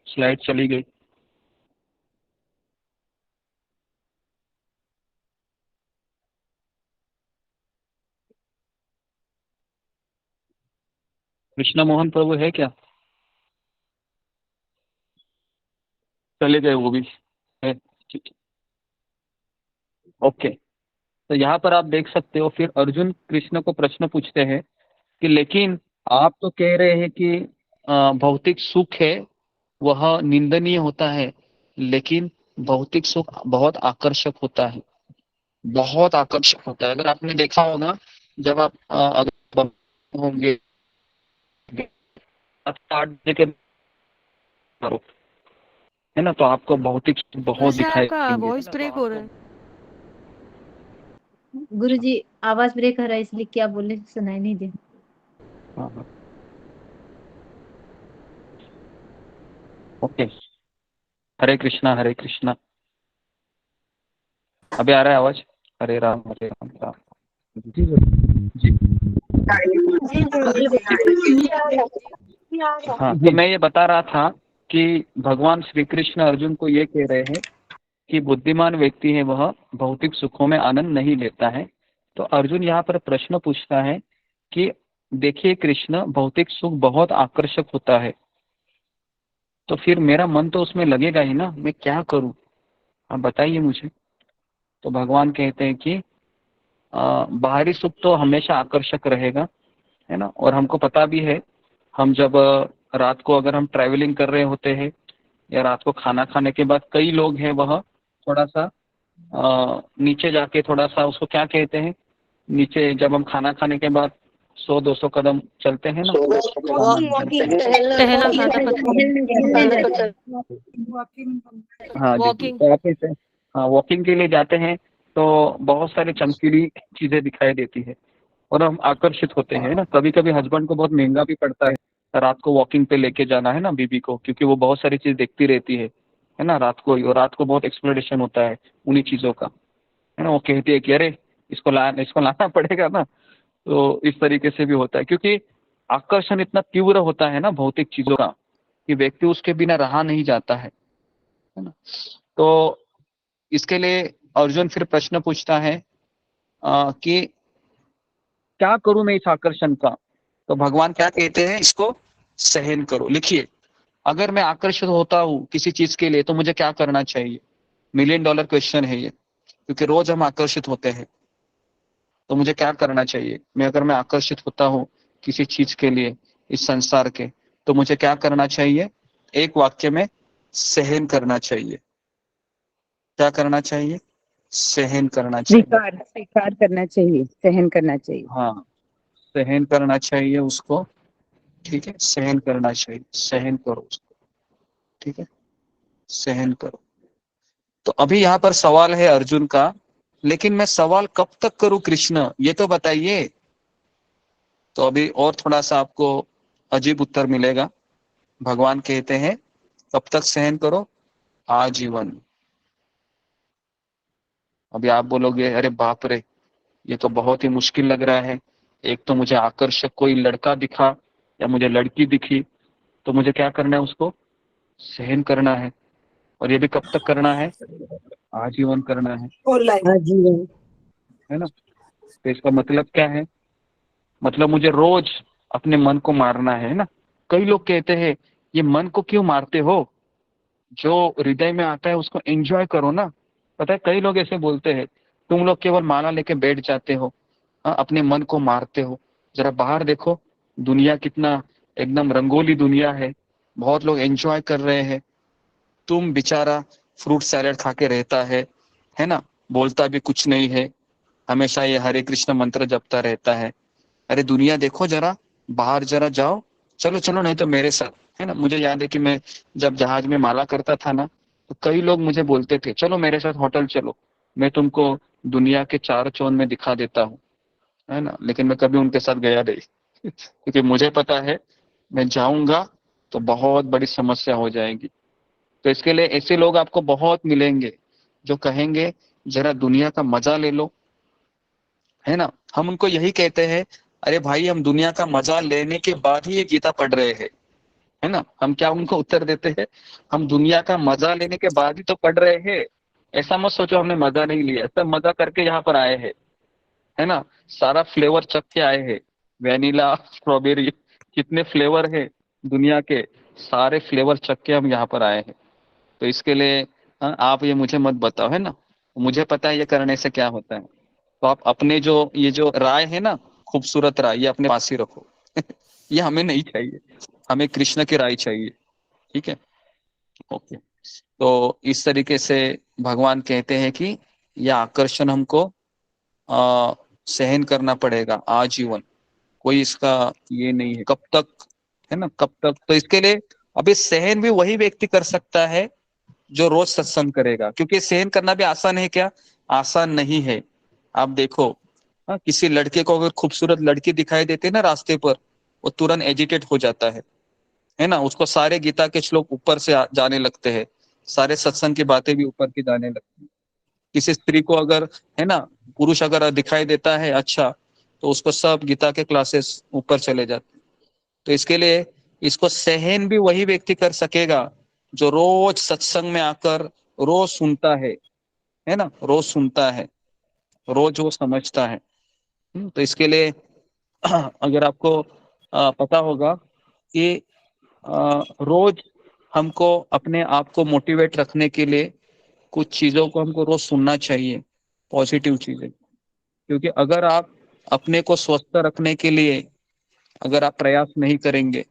स्लाइड चली गई। कृष्ण मोहन प्रभु है क्या? चले गए वो भी है, ठीक है, ओके। तो यहाँ पर आप देख सकते हो, फिर अर्जुन कृष्ण को प्रश्न पूछते हैं कि लेकिन आप तो कह रहे हैं कि भौतिक सुख है वह निंदनीय होता है, लेकिन भौतिक सुख बहुत आकर्षक होता है, बहुत आकर्षक होता है। अगर आपने देखा होगा, जब आप अगर होंगे 8 बजे के करो, है ना, तो आपको भौतिक सुख बहुत गुरुजी दिखाई आपका देंगे। वॉइस ब्रेक हो रहा है। गुरुजी आवाज ब्रेक हो रहा है, इसलिए क्या बोले सुनाई नहीं दे। हाँ हाँ, ओके। हरे कृष्णा हरे कृष्णा, अभी आ रहा है आवाज? हरे राम राम। जी गुरु। जी जी गुरुजी जी हाँ, तो मैं ये बता रहा था कि भगवान श्री कृष्ण अर्जुन को ये कह रहे हैं कि बुद्धिमान व्यक्ति है वह भौतिक सुखों में आनंद नहीं लेता है। तो अर्जुन यहाँ पर प्रश्न पूछता है कि देखिए कृष्ण, भौतिक सुख बहुत आकर्षक होता है, तो फिर मेरा मन तो उसमें लगेगा ही ना, मैं क्या करूं, आप बताइए मुझे। तो भगवान कहते हैं कि बाहरी सुख तो हमेशा आकर्षक रहेगा, है ना, और हमको पता भी है, हम जब रात को अगर हम ट्रैवलिंग कर रहे होते हैं या रात को खाना खाने के बाद, कई लोग हैं वह थोड़ा सा नीचे जाके थोड़ा सा, उसको क्या कहते हैं, नीचे जब हम खाना खाने के बाद 100-200 कदम चलते हैं ना, टहलना ज्यादा हाँ जी, वॉकिंग। तो आप इसे हाँ वॉकिंग के लिए जाते हैं, तो बहुत सारी चमकीली चीजें दिखाई देती है और हम आकर्षित होते हैं ना। कभी कभी हस्बैंड को बहुत महंगा भी पड़ता है रात को वॉकिंग पे लेके जाना, है ना, बीबी को, क्योंकि वो बहुत सारी चीज देखती रहती है ना, रात को ही, और रात को बहुत एक्सप्लोरेशन होता है उन्हीं चीजों का, है ना। वो कहती है कि अरे इसको लाना पड़ेगा ना। तो इस तरीके से भी होता है, क्योंकि आकर्षण इतना तीव्र होता है ना भौतिक चीजों का, कि व्यक्ति उसके बिना रहा नहीं जाता है ना। तो इसके लिए अर्जुन फिर प्रश्न पूछता है कि क्या करूं मैं इस आकर्षण का। तो भगवान क्या कहते हैं, इसको सहन करो। लिखिए, अगर मैं आकर्षित होता हूं किसी चीज के लिए तो मुझे क्या करना चाहिए? $1,000,000 क्वेश्चन है ये, क्योंकि रोज हम आकर्षित होते हैं। तो मुझे क्या करना चाहिए? अगर मैं आकर्षित होता हूं किसी चीज के लिए, इस संसार के, तो मुझे क्या करना चाहिए? एक वाक्य में, सहन करना चाहिए। क्या करना चाहिए? सहन करना चाहिए। स्वीकार करना चाहिए, सहन करना चाहिए। हाँ, सहन करना चाहिए उसको, ठीक है, सहन करना चाहिए, सहन करो उसको, ठीक है, सहन करो। तो अभी यहाँ पर सवाल है अर्जुन का लेकिन मैं सवाल कब तक करूं कृष्ण, ये तो बताइए। तो अभी और थोड़ा सा आपको अजीब उत्तर मिलेगा। भगवान कहते हैं कब तक सहन करो, आजीवन। अभी आप बोलोगे अरे बाप रे, ये तो बहुत ही मुश्किल लग रहा है। एक तो मुझे आकर्षक कोई लड़का दिखा या मुझे लड़की दिखी, तो मुझे क्या करना है, उसको सहन करना है। और ये भी कब तक करना है, आजीवन करना है आजीवन। है ना। तो इसका मतलब क्या है, मतलब मुझे रोज अपने मन को मारना है ना। कई लोग कहते हैं ये मन को क्यों मारते हो, जो हृदय में आता है उसको एंजॉय करो ना। पता है कई लोग ऐसे बोलते हैं तुम लोग केवल माला लेके बैठ जाते हो, अपने मन को मारते हो। जरा बाहर देखो, दुनिया कितना एकदम रंगोली दुनिया है, बहुत लोग एंजॉय कर रहे हैं। तुम बेचारा फ्रूट सैलेड खा के रहता है ना, बोलता भी कुछ नहीं है, हमेशा ये हरे कृष्ण मंत्र जपता रहता है। अरे दुनिया देखो जरा, बाहर जरा जाओ, चलो चलो नहीं तो मेरे साथ, है ना। मुझे याद है कि मैं जब जहाज में माला करता था ना, तो कई लोग मुझे बोलते थे चलो मेरे साथ होटल चलो, मैं तुमको दुनिया के चार चौन में दिखा देता हूँ, है ना। लेकिन मैं कभी उनके साथ गया नहीं क्योंकि मुझे पता है मैं जाऊंगा तो बहुत बड़ी समस्या हो जाएगी। तो इसके लिए ऐसे लोग आपको बहुत मिलेंगे जो कहेंगे जरा दुनिया का मजा ले लो, है ना। हम उनको यही कहते हैं अरे भाई हम दुनिया का मजा लेने के बाद ही ये गीता पढ़ रहे हैं, है ना। हम क्या उनको उत्तर देते हैं, हम दुनिया का मजा लेने के बाद ही तो पढ़ रहे हैं। ऐसा मत सोचो हमने मजा नहीं लिया, सब मजा करके यहाँ पर आए हैं, है ना। सारा फ्लेवर चख के आए हैं, वेनिला स्ट्रॉबेरी, कितने फ्लेवर है दुनिया के, सारे फ्लेवर चख के हम यहाँ पर आए हैं। तो इसके लिए आप ये मुझे मत बताओ, है ना। मुझे पता है ये करने से क्या होता है। तो आप अपने जो ये जो राय है ना, खूबसूरत राय, ये अपने पास ही रखो ये हमें नहीं चाहिए, हमें कृष्ण की राय चाहिए, ठीक है। ओके, तो इस तरीके से भगवान कहते हैं कि यह आकर्षण हमको सहन करना पड़ेगा आजीवन, कोई इसका ये नहीं है कब तक, है ना, कब तक। तो इसके लिए अभी सहन भी वही व्यक्ति कर सकता है जो रोज सत्संग करेगा, क्योंकि सहन करना भी आसान है क्या, आसान नहीं है। आप देखो, किसी लड़के को अगर खूबसूरत लड़की दिखाई देती है ना रास्ते पर, वो तुरंत एजिटेट हो जाता है ना। उसको सारे गीता के श्लोक ऊपर से जाने लगते हैं, सारे सत्संग की बातें भी ऊपर की जाने लगती है। किसी स्त्री को अगर, है ना, पुरुष अगर दिखाई देता है अच्छा, तो उसको सब गीता के क्लासेस ऊपर चले जाते हैं। तो इसके लिए इसको सहन भी वही व्यक्ति कर सकेगा जो रोज सत्संग में आकर रोज सुनता है ना, रोज सुनता है, रोज वो समझता है। तो इसके लिए अगर आपको पता होगा कि रोज हमको अपने आप को मोटिवेट रखने के लिए कुछ चीजों को हमको रोज सुनना चाहिए, पॉजिटिव चीजें। क्योंकि अगर आप अपने को स्वस्थ रखने के लिए अगर आप प्रयास नहीं करेंगे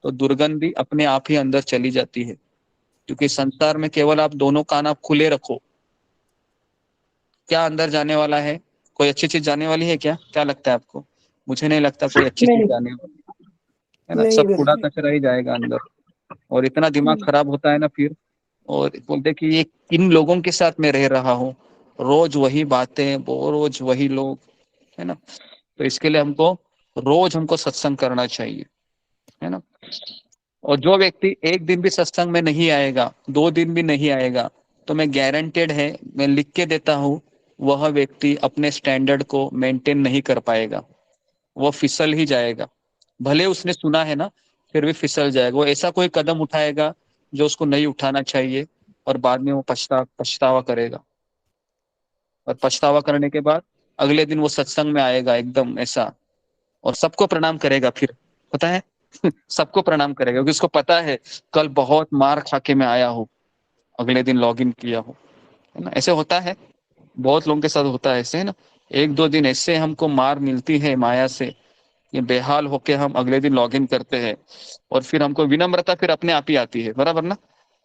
तो दुर्गंधी अपने आप ही अंदर चली जाती है। क्योंकि संसार में केवल आप दोनों कान आप खुले रखो, क्या अंदर जाने वाला है, कोई अच्छी चीज जाने वाली है क्या, क्या लगता है आपको। मुझे नहीं लगता कोई अच्छी चीज जाने वाली है ना, नहीं सब कूड़ा बिल्कुल। कचरा ही जाएगा अंदर। और इतना दिमाग खराब होता है ना फिर, और बोलते कि ये किन लोगों के साथ मैं रह रहा हूँ, रोज वही बातें, वो रोज वही लोग, है ना। तो इसके लिए हमको रोज हमको सत्संग करना चाहिए, है ना। और जो व्यक्ति एक दिन भी सत्संग में नहीं आएगा, 2 दिन भी नहीं आएगा, तो मैं गारंटेड है, मैं लिख के देता हूँ, वह व्यक्ति अपने स्टैंडर्ड को मेंटेन नहीं कर पाएगा, वो फिसल ही जाएगा। भले उसने सुना है ना, फिर भी फिसल जाएगा। वो ऐसा कोई कदम उठाएगा जो उसको नहीं उठाना चाहिए, और बाद में वो पछतावा करेगा। और पछतावा करने के बाद अगले दिन वो सत्संग में आएगा एकदम ऐसा, और सबको प्रणाम करेगा फिर, पता है सबको प्रणाम करेगा, क्योंकि उसको पता है कल बहुत मार खा के मैं आया हूँ, अगले दिन लॉग इन किया हूँ, है ना। ऐसे होता है, बहुत लोगों के साथ होता है ऐसे, है ना। 1-2 दिन ऐसे हमको मार मिलती है माया से, ये बेहाल होके हम अगले दिन लॉग इन करते हैं, और फिर हमको विनम्रता फिर अपने आप ही आती है, बराबर ना।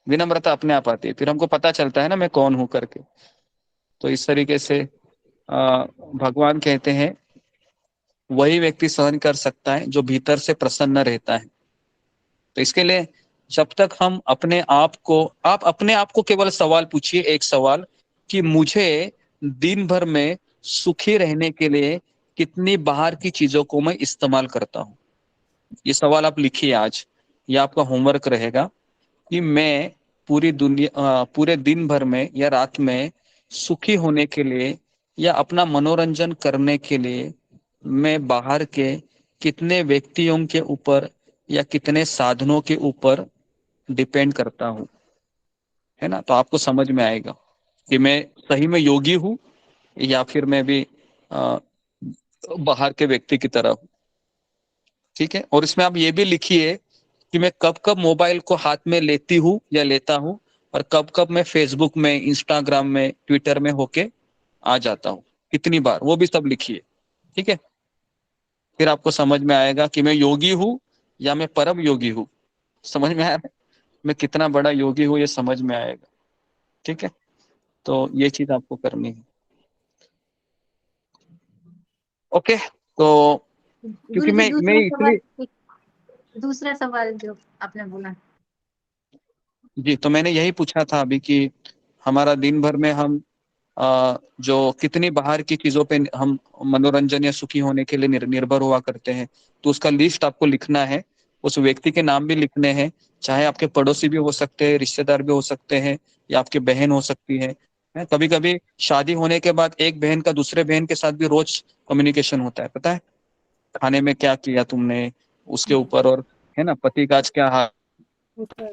विनम्रता अपने आप आती है, फिर हमको पता चलता है ना मैं कौन हूं करके। तो इस तरीके से भगवान कहते हैं वही व्यक्ति सहन कर सकता है जो भीतर से प्रसन्न रहता है। तो इसके लिए जब तक हम अपने आप को, आप अपने आप को केवल सवाल पूछिए, एक सवाल कि मुझे दिन भर में सुखी रहने के लिए कितनी बाहर की चीजों को मैं इस्तेमाल करता हूँ? ये सवाल आप लिखिए आज, ये आपका होमवर्क रहेगा कि मैं पूरे दिन भर में या रात में सुखी होने के लिए या अपना मनोरंजन करने के लिए मैं बाहर के कितने व्यक्तियों के ऊपर या कितने साधनों के ऊपर डिपेंड करता हूँ, है ना? तो आपको समझ में आएगा कि मैं सही में योगी हूँ या फिर मैं भी बाहर के व्यक्ति की तरह हूँ। ठीक है, और इसमें आप ये भी लिखिए कि मैं कब कब मोबाइल को हाथ में लेती हूँ या लेता हूँ, और कब कब मैं फेसबुक में, इंस्टाग्राम में, ट्विटर में होके आ जाता हूँ, कितनी बार, वो भी सब लिखिए। ठीक है, फिर आपको समझ में आएगा कि मैं योगी हूँ या मैं परम योगी हूँ। समझ में आया? मैं कितना बड़ा योगी हूँ ये समझ में आएगा। ठीक है, तो ये चीज आपको करनी है। ओके, तो क्योंकि गुरु जी मैं इसलिए दूसरा सवाल जो आपने बोला। जी, तो मैंने यही पूछा था अभी कि हमारा दिन भर में हम जो कितनी बाहर की चीजों पे हम मनोरंजन या सुखी होने के लिए निर्भर हुआ करते हैं, तो उसका लिस्ट आपको लिखना है। उस व्यक्ति के नाम भी लिखने हैं, चाहे आपके पड़ोसी भी हो सकते हैं, रिश्तेदार भी हो सकते हैं, या आपकी बहन हो सकती है। कभी कभी शादी होने के बाद एक बहन का दूसरे बहन के साथ भी रोज कम्युनिकेशन होता है, पता है? खाने में क्या किया तुमने, उसके ऊपर, और है ना, पति का आज क्या हाल,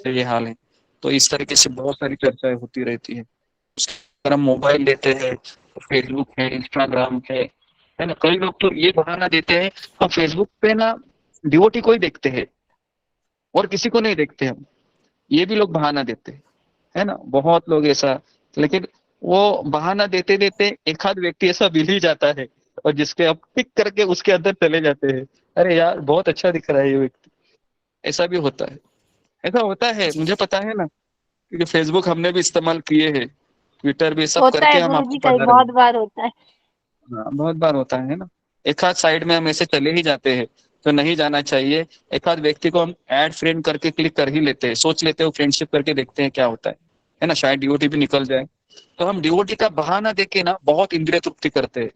ये हाल है। तो इस तरीके से बहुत सारी चर्चाएं होती रहती है। अगर हम मोबाइल लेते हैं तो फेसबुक है, इंस्टाग्राम है ना। कई लोग तो ये बहाना देते हैं हम फेसबुक पे ना डिवोटी को ही देखते हैं और किसी को नहीं देखते हम, ये भी लोग बहाना देते हैं, है ना। बहुत लोग ऐसा, लेकिन वो बहाना देते देते एक आध व्यक्ति ऐसा मिल ही जाता है और जिसके अब टिक करके उसके अंदर चले जाते हैं, अरे यार बहुत अच्छा दिख रहा है ये व्यक्ति। ऐसा भी होता है, ऐसा होता है, मुझे पता है ना, क्योंकि फेसबुक हमने भी इस्तेमाल किए हैं, ट्विटर भी, सब होता करके है हम गुरु आपको जी, कई पढ़ा रहे बहुत हैं। बार होता है। हाँ, बहुत बार होता है ना। एक आध साइड में हम ऐसे चले ही जाते हैं तो नहीं जाना चाहिए। एक आध व्यक्ति को हम ऐड फ्रेंड करके क्लिक कर ही लेते हैं, सोच लेते हैं फ्रेंडशिप करके देखते हैं क्या होता है ना, शायद डीओटी भी निकल जाए। तो हम डीओटी का बहाना देके ना बहुत इंद्रिय तृप्ति करते हैं,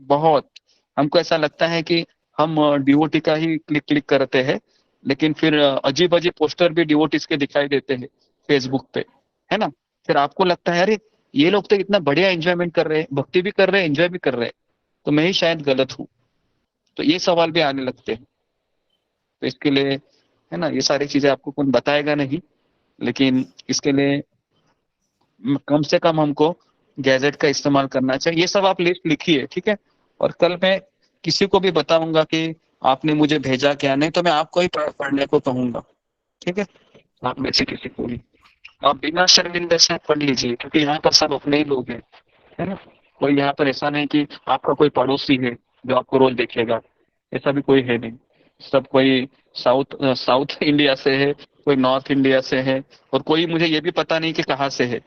बहुत। हमको ऐसा लगता है कि हम डीओटी का ही क्लिक क्लिक करते हैं, लेकिन फिर अजीब अजीब पोस्टर भी डिवोटीज के दिखाई देते हैं फेसबुक पे, है ना। फिर आपको लगता है अरे ये लोग तो इतना बढ़िया एंजॉयमेंट कर रहे हैं, भक्ति भी कर रहे हैं, एंजॉय भी कर रहे हैं, तो मैं ही शायद गलत हूँ। तो ये सवाल भी आने लगते हैं। तो इसके लिए, है ना, ये सारी चीजें आपको कौन बताएगा नहीं, लेकिन इसके लिए कम से कम हमको गैजेट का इस्तेमाल करना चाहिए। ये सब आप लिस्ट लिखिए, ठीक है। और कल मैं किसी को भी बताऊंगा कि आपने मुझे भेजा क्या, नहीं तो मैं आपको ही पढ़ने को कहूंगा, ठीक है। आप में से किसी को भी आप बिना शर्मिंदे से पढ़ लीजिए, क्योंकि यहाँ पर सब अपने ही लोग हैं, है ना। कोई यहाँ पर ऐसा नहीं कि आपका कोई पड़ोसी है जो आपको रोज देखेगा, ऐसा भी कोई है नहीं। सब कोई साउथ साउथ इंडिया से है, कोई नॉर्थ इंडिया से है, और कोई मुझे ये भी पता नहीं कि कहाँ से है,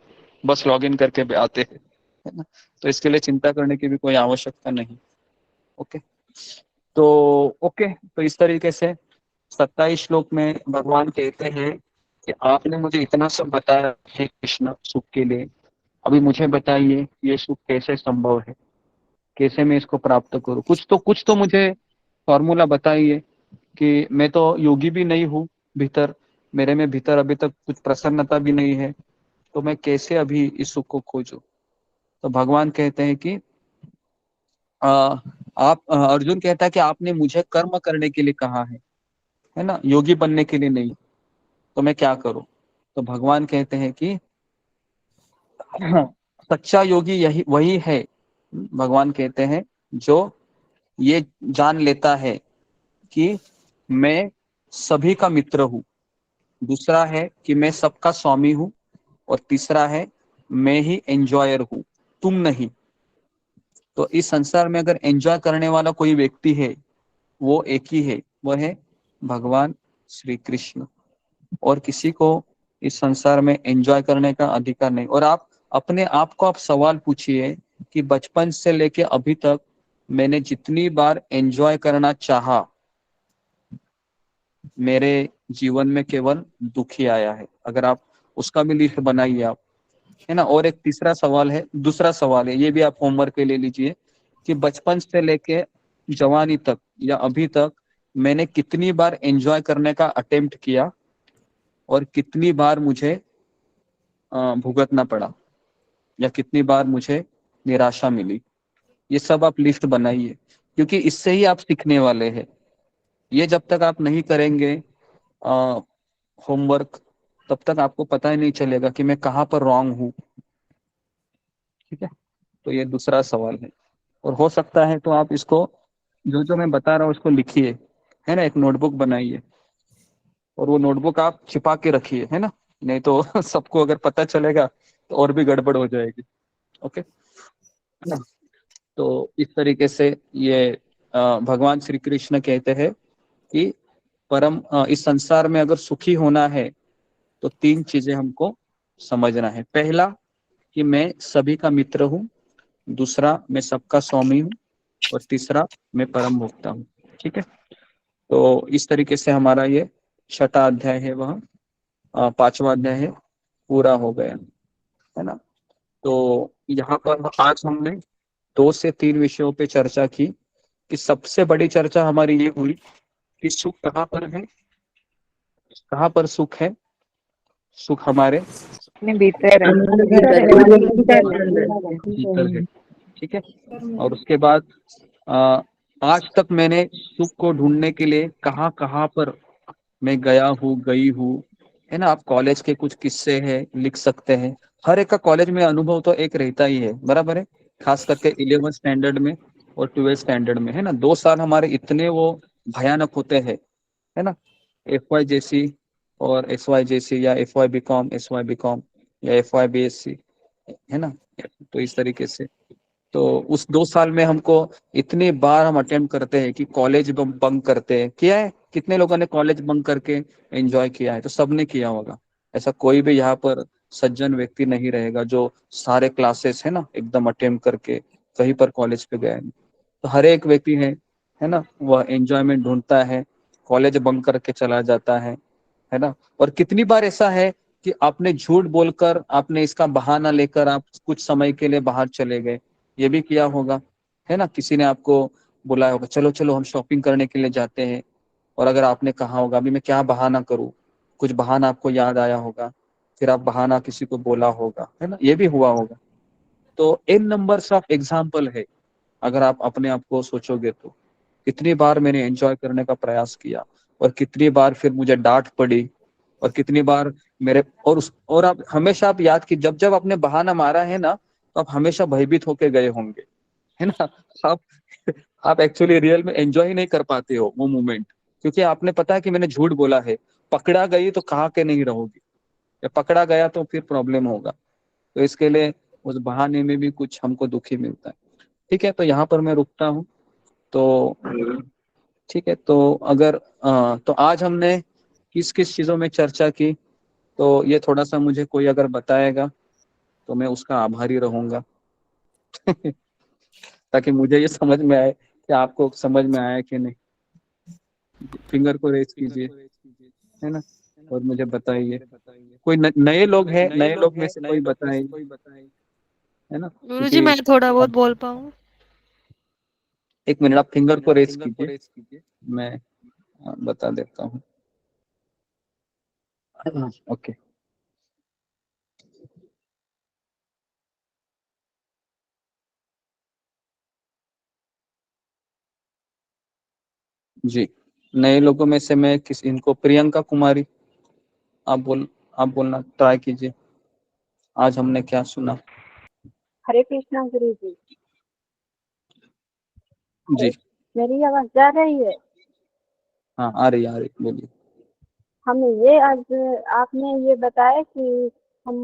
बस लॉग इन करके आते हैं, है ना। तो इसके लिए चिंता करने की भी कोई आवश्यकता नहीं। ओके, तो ओके, तो इस तरीके से 27 श्लोक में भगवान कहते हैं कि आपने मुझे इतना सब बताया है कृष्ण सुख के लिए, अभी मुझे बताइए ये सुख कैसे संभव है, कैसे मैं इसको प्राप्त करूं। कुछ तो मुझे फॉर्मूला बताइए कि मैं तो योगी भी नहीं हूँ, भीतर मेरे में भीतर अभी तक कुछ प्रसन्नता भी नहीं है, तो मैं कैसे अभी इस सुख को खोजूं। तो भगवान कहते हैं कि अर्जुन कहता है कि आपने मुझे कर्म करने के लिए कहा है ना, योगी बनने के लिए नहीं, तो मैं क्या करूं। तो भगवान कहते हैं कि सच्चा योगी यही वही है, भगवान कहते हैं, जो ये जान लेता है कि मैं सभी का मित्र हूं, दूसरा है कि मैं सबका स्वामी हूं, और तीसरा है मैं ही एंजॉयर हूं, तुम नहीं। तो इस संसार में अगर एंजॉय करने वाला कोई व्यक्ति है वो एक ही है, वो है भगवान श्री कृष्ण, और किसी को इस संसार में एंजॉय करने का अधिकार नहीं। और आप अपने आप को आप सवाल पूछिए कि बचपन से लेके अभी तक मैंने जितनी बार एंजॉय करना चाहा, मेरे जीवन में केवल दुख ही आया है। अगर आप उसका भी लिस्ट बनाइए आप, है ना। और एक तीसरा सवाल है, दूसरा सवाल है, ये भी आप होमवर्क पे ले लीजिए कि बचपन से लेके जवानी तक या अभी तक मैंने कितनी बार एंजॉय करने का अटेम्प्ट किया और कितनी बार मुझे भुगतना पड़ा या कितनी बार मुझे निराशा मिली। ये सब आप लिस्ट बनाइए, क्योंकि इससे ही आप सीखने वाले हैं। ये जब तक आप नहीं करेंगे होमवर्क, तब तक आपको पता ही नहीं चलेगा कि मैं कहाँ पर रॉन्ग हूँ। ठीक है, तो ये दूसरा सवाल है। और हो सकता है तो आप इसको, जो जो मैं बता रहा हूँ उसको लिखिए, है ना, एक नोटबुक बनाइए और वो नोटबुक आप छिपा के रखिए, है ना, नहीं तो सबको अगर पता चलेगा तो और भी गड़बड़ हो जाएगी। ओके, है ना। तो इस तरीके से ये भगवान श्री कृष्ण कहते हैं कि इस संसार में अगर सुखी होना है तो 3 चीजें हमको समझना है। पहला कि मैं सभी का मित्र हूँ, दूसरा मैं सबका स्वामी हूँ, और तीसरा मैं परम भोक्ता हूँ। ठीक है, तो इस तरीके से हमारा ये 6वां अध्याय है, वह 5वां अध्याय है, पूरा हो गया, है ना। तो यहाँ पर आज हमने 2 से 3 विषयों पे चर्चा की कि सबसे बड़ी चर्चा हमारी ये हुई कि सुख कहाँ पर है, कहाँ पर सुख है। सुख हमारे अपने भीतर है, भीतर है। ठीक है, और उसके बाद आज तक मैंने सुख को ढूंढने के लिए कहाँ कहाँ पर मैं गया हूँ, गई हूँ, है ना। आप कॉलेज के कुछ किस्से हैं लिख सकते हैं। हर एक का कॉलेज में अनुभव तो एक रहता ही है, बराबर है, खास करके 11th स्टैंडर्ड में और 12th स्टैंडर्ड में, है ना। 2 साल हमारे इतने वो भयानक होते हैं, है ना। FY जैसी और SY जैसी, या FY BCom, SY BCom या FY BSc, है ना। तो इस तरीके से तो उस 2 साल में हमको इतनी बार हम अटेम्प्ट करते हैं कि कॉलेज बंक करते हैं। किया है, कितने लोगों ने कॉलेज बंक करके एंजॉय किया है? तो सबने किया होगा। ऐसा कोई भी यहाँ पर सज्जन व्यक्ति नहीं रहेगा जो सारे क्लासेस, है ना, एकदम अटेम्प्ट करके कहीं पर कॉलेज पे गया है। तो हर एक व्यक्ति है ना, वह एंजॉयमेंट ढूंढता है, कॉलेज बंक करके चला जाता है ना। और कितनी बार ऐसा है कि आपने झूठ बोलकर, आपने इसका बहाना लेकर आप कुछ समय के लिए बाहर चले गए, ये भी किया होगा, है ना। किसी ने आपको बुलाया होगा, चलो चलो हम शॉपिंग करने के लिए जाते हैं, और अगर आपने कहा होगा अभी मैं क्या बहाना करूं, कुछ बहाना आपको याद आया होगा, फिर आप बहाना किसी को बोला होगा, है ना, ये भी हुआ होगा। तो इन नंबर्स ऑफ एग्जाम्पल है, अगर आप अपने आप को सोचोगे तो कितनी बार मैंने एंजॉय करने का प्रयास किया और कितनी बार फिर मुझे डांट पड़ी, और कितनी बार मेरे और आप हमेशा आप याद की जब जब आपने बहाना मारा है ना, तो आप हमेशा भयभीत होके गए होंगे, है ना। आप आप एक्चुअली रियल में एंजॉय ही नहीं कर पाते हो वो मोमेंट, क्योंकि आपने पता है कि मैंने झूठ बोला है। पकड़ा गई तो कहा के नहीं रहोगी, या पकड़ा गया तो फिर प्रॉब्लम होगा। तो इसके लिए उस बहाने में भी कुछ हमको दुखी मिलता है। ठीक है, तो यहाँ पर मैं रुकता हूँ। तो ठीक है, तो अगर तो आज हमने किस किस चीजों में चर्चा की, तो ये थोड़ा सा मुझे कोई अगर बताएगा तो मैं उसका आभारी रहूंगा। ताकि मुझे ये समझ में आए कि आपको समझ में आया कि नहीं। फिंगर को रेज कीजिए, है ना, और मुझे बताइए। कोई नए लोग हैं, नए लोग में से कोई बताए, है ना, गुरुजी क्योंकि मैं थोड़ा बहुत बोल पाऊँ? 1 मिनट आप फिंगर को रेज कीजिए, मैं बता देता हूँ। ओके, जी, नए लोगों में से मैं इनको प्रियंका कुमारी, आप बोलना ट्राई कीजिए। आज हमने क्या सुना? हरे कृष्णा गुरु जी। जी, मेरी आवाज जा रही है? हाँ आ रही बोलिए। हमें ये आज आपने ये बताया कि हम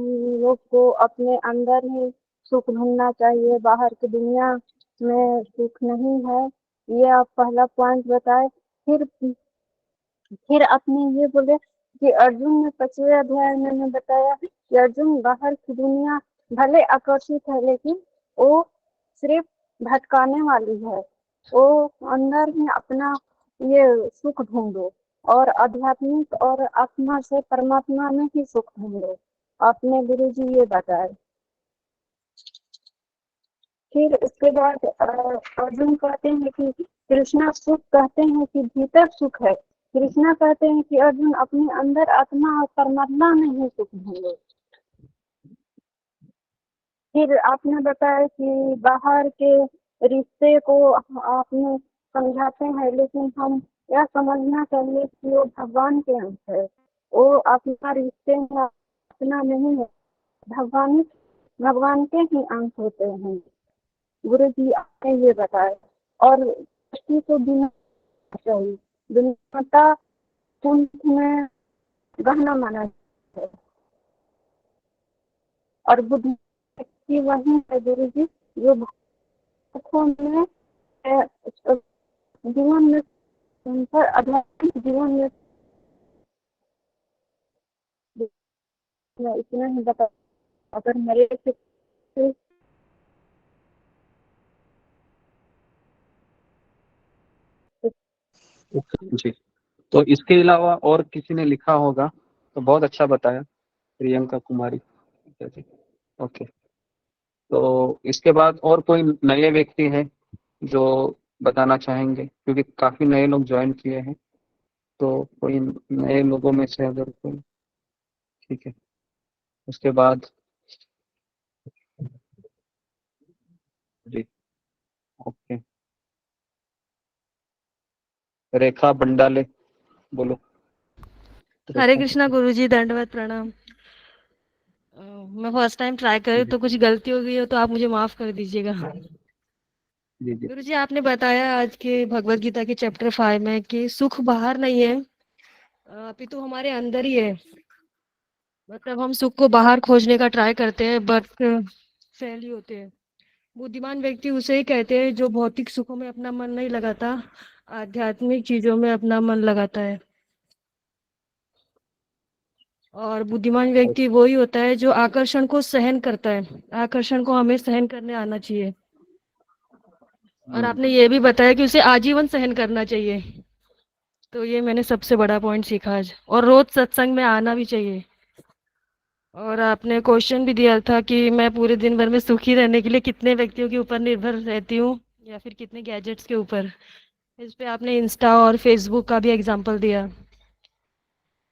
लोग को अपने अंदर ही सुख ढूंढना चाहिए, बाहर की दुनिया में सुख नहीं है, ये आप पहला पॉइंट बताए। फिर आपने ये बोले कि अर्जुन ने 5वें अध्याय में बताया कि अर्जुन बाहर की दुनिया भले आकर्षित है लेकिन वो सिर्फ भटकाने वाली है, वो अंदर में अपना ये सुख ढूंढो और आध्यात्मिक और आत्मा से परमात्मा में ही सुख ढूंढो। आपने गुरु जी ये बताए। फिर उसके बाद अर्जुन कहते हैं कि कृष्णा सुख कहते हैं कि भीतर सुख है। कृष्णा कहते हैं कि अर्जुन अपने अंदर आत्मा और परमात्मा में ही सुख ढूंढे। फिर आपने बताया कि बाहर के रिश्ते को आपने समझाते हैं, लेकिन हम यह समझना चाहिए कि वो भगवान के अंश है, वो अपना रिश्ते में अपना नहीं है, भगवान के ही अंश होते हैं। गुरु जी आपने ये बताया। और दृष्टि को बिना चाहिए, विनम्रता कुंठ में गहना माना है। और बुद्धि की वही है गुरु जी जो भक्तों में जीवन में पर आध्यात्मिक जीवन में इतना ही बता। अगर मेरे से जी, तो इसके अलावा और किसी ने लिखा होगा तो बहुत अच्छा बताया, प्रियंका कुमारी। ओके, तो इसके बाद और कोई नए व्यक्ति हैं जो बताना चाहेंगे, क्योंकि काफी नए लोग ज्वाइन किए हैं, तो कोई नए लोगों में से अगर कोई, ठीक है। उसके बाद जी, ओके, रेखा बंडाले बोलो। हरे कृष्णा गुरुजी, दंडवत प्रणाम। मैं फर्स्ट टाइम ट्राई कर रही हूँ, तो कुछ गलती हो गई हो तो आप मुझे माफ कर दीजिएगा। जी जी गुरुजी, आपने बताया आज के भगवत गीता के चैप्टर 5 में कि सुख बाहर नहीं है, अपितु हमारे अंदर ही है। मतलब हम सुख को बाहर खोजने का ट्राई करते हैं बट फेल ही होते हैं। बुद्धिमान व्यक्ति उसे ही कहते हैं जो भौतिक सुखों में अपना मन नहीं लगाता, आध्यात्मिक चीजों में अपना मन लगाता है। और बुद्धिमान व्यक्ति वही होता है जो आकर्षण को सहन करता है। आकर्षण को हमें सहन करने आना चाहिए। और आपने ये भी बताया कि उसे आजीवन सहन करना चाहिए। तो ये मैंने सबसे बड़ा पॉइंट सीखा आज। और रोज सत्संग में आना भी चाहिए। और आपने क्वेश्चन भी दिया था कि मैं पूरे दिन भर में सुखी रहने के लिए कितने व्यक्तियों के ऊपर निर्भर रहती हूँ या फिर कितने गैजेट्स के ऊपर। इस पे आपने इंस्टा और फेसबुक का भी एग्जांपल दिया।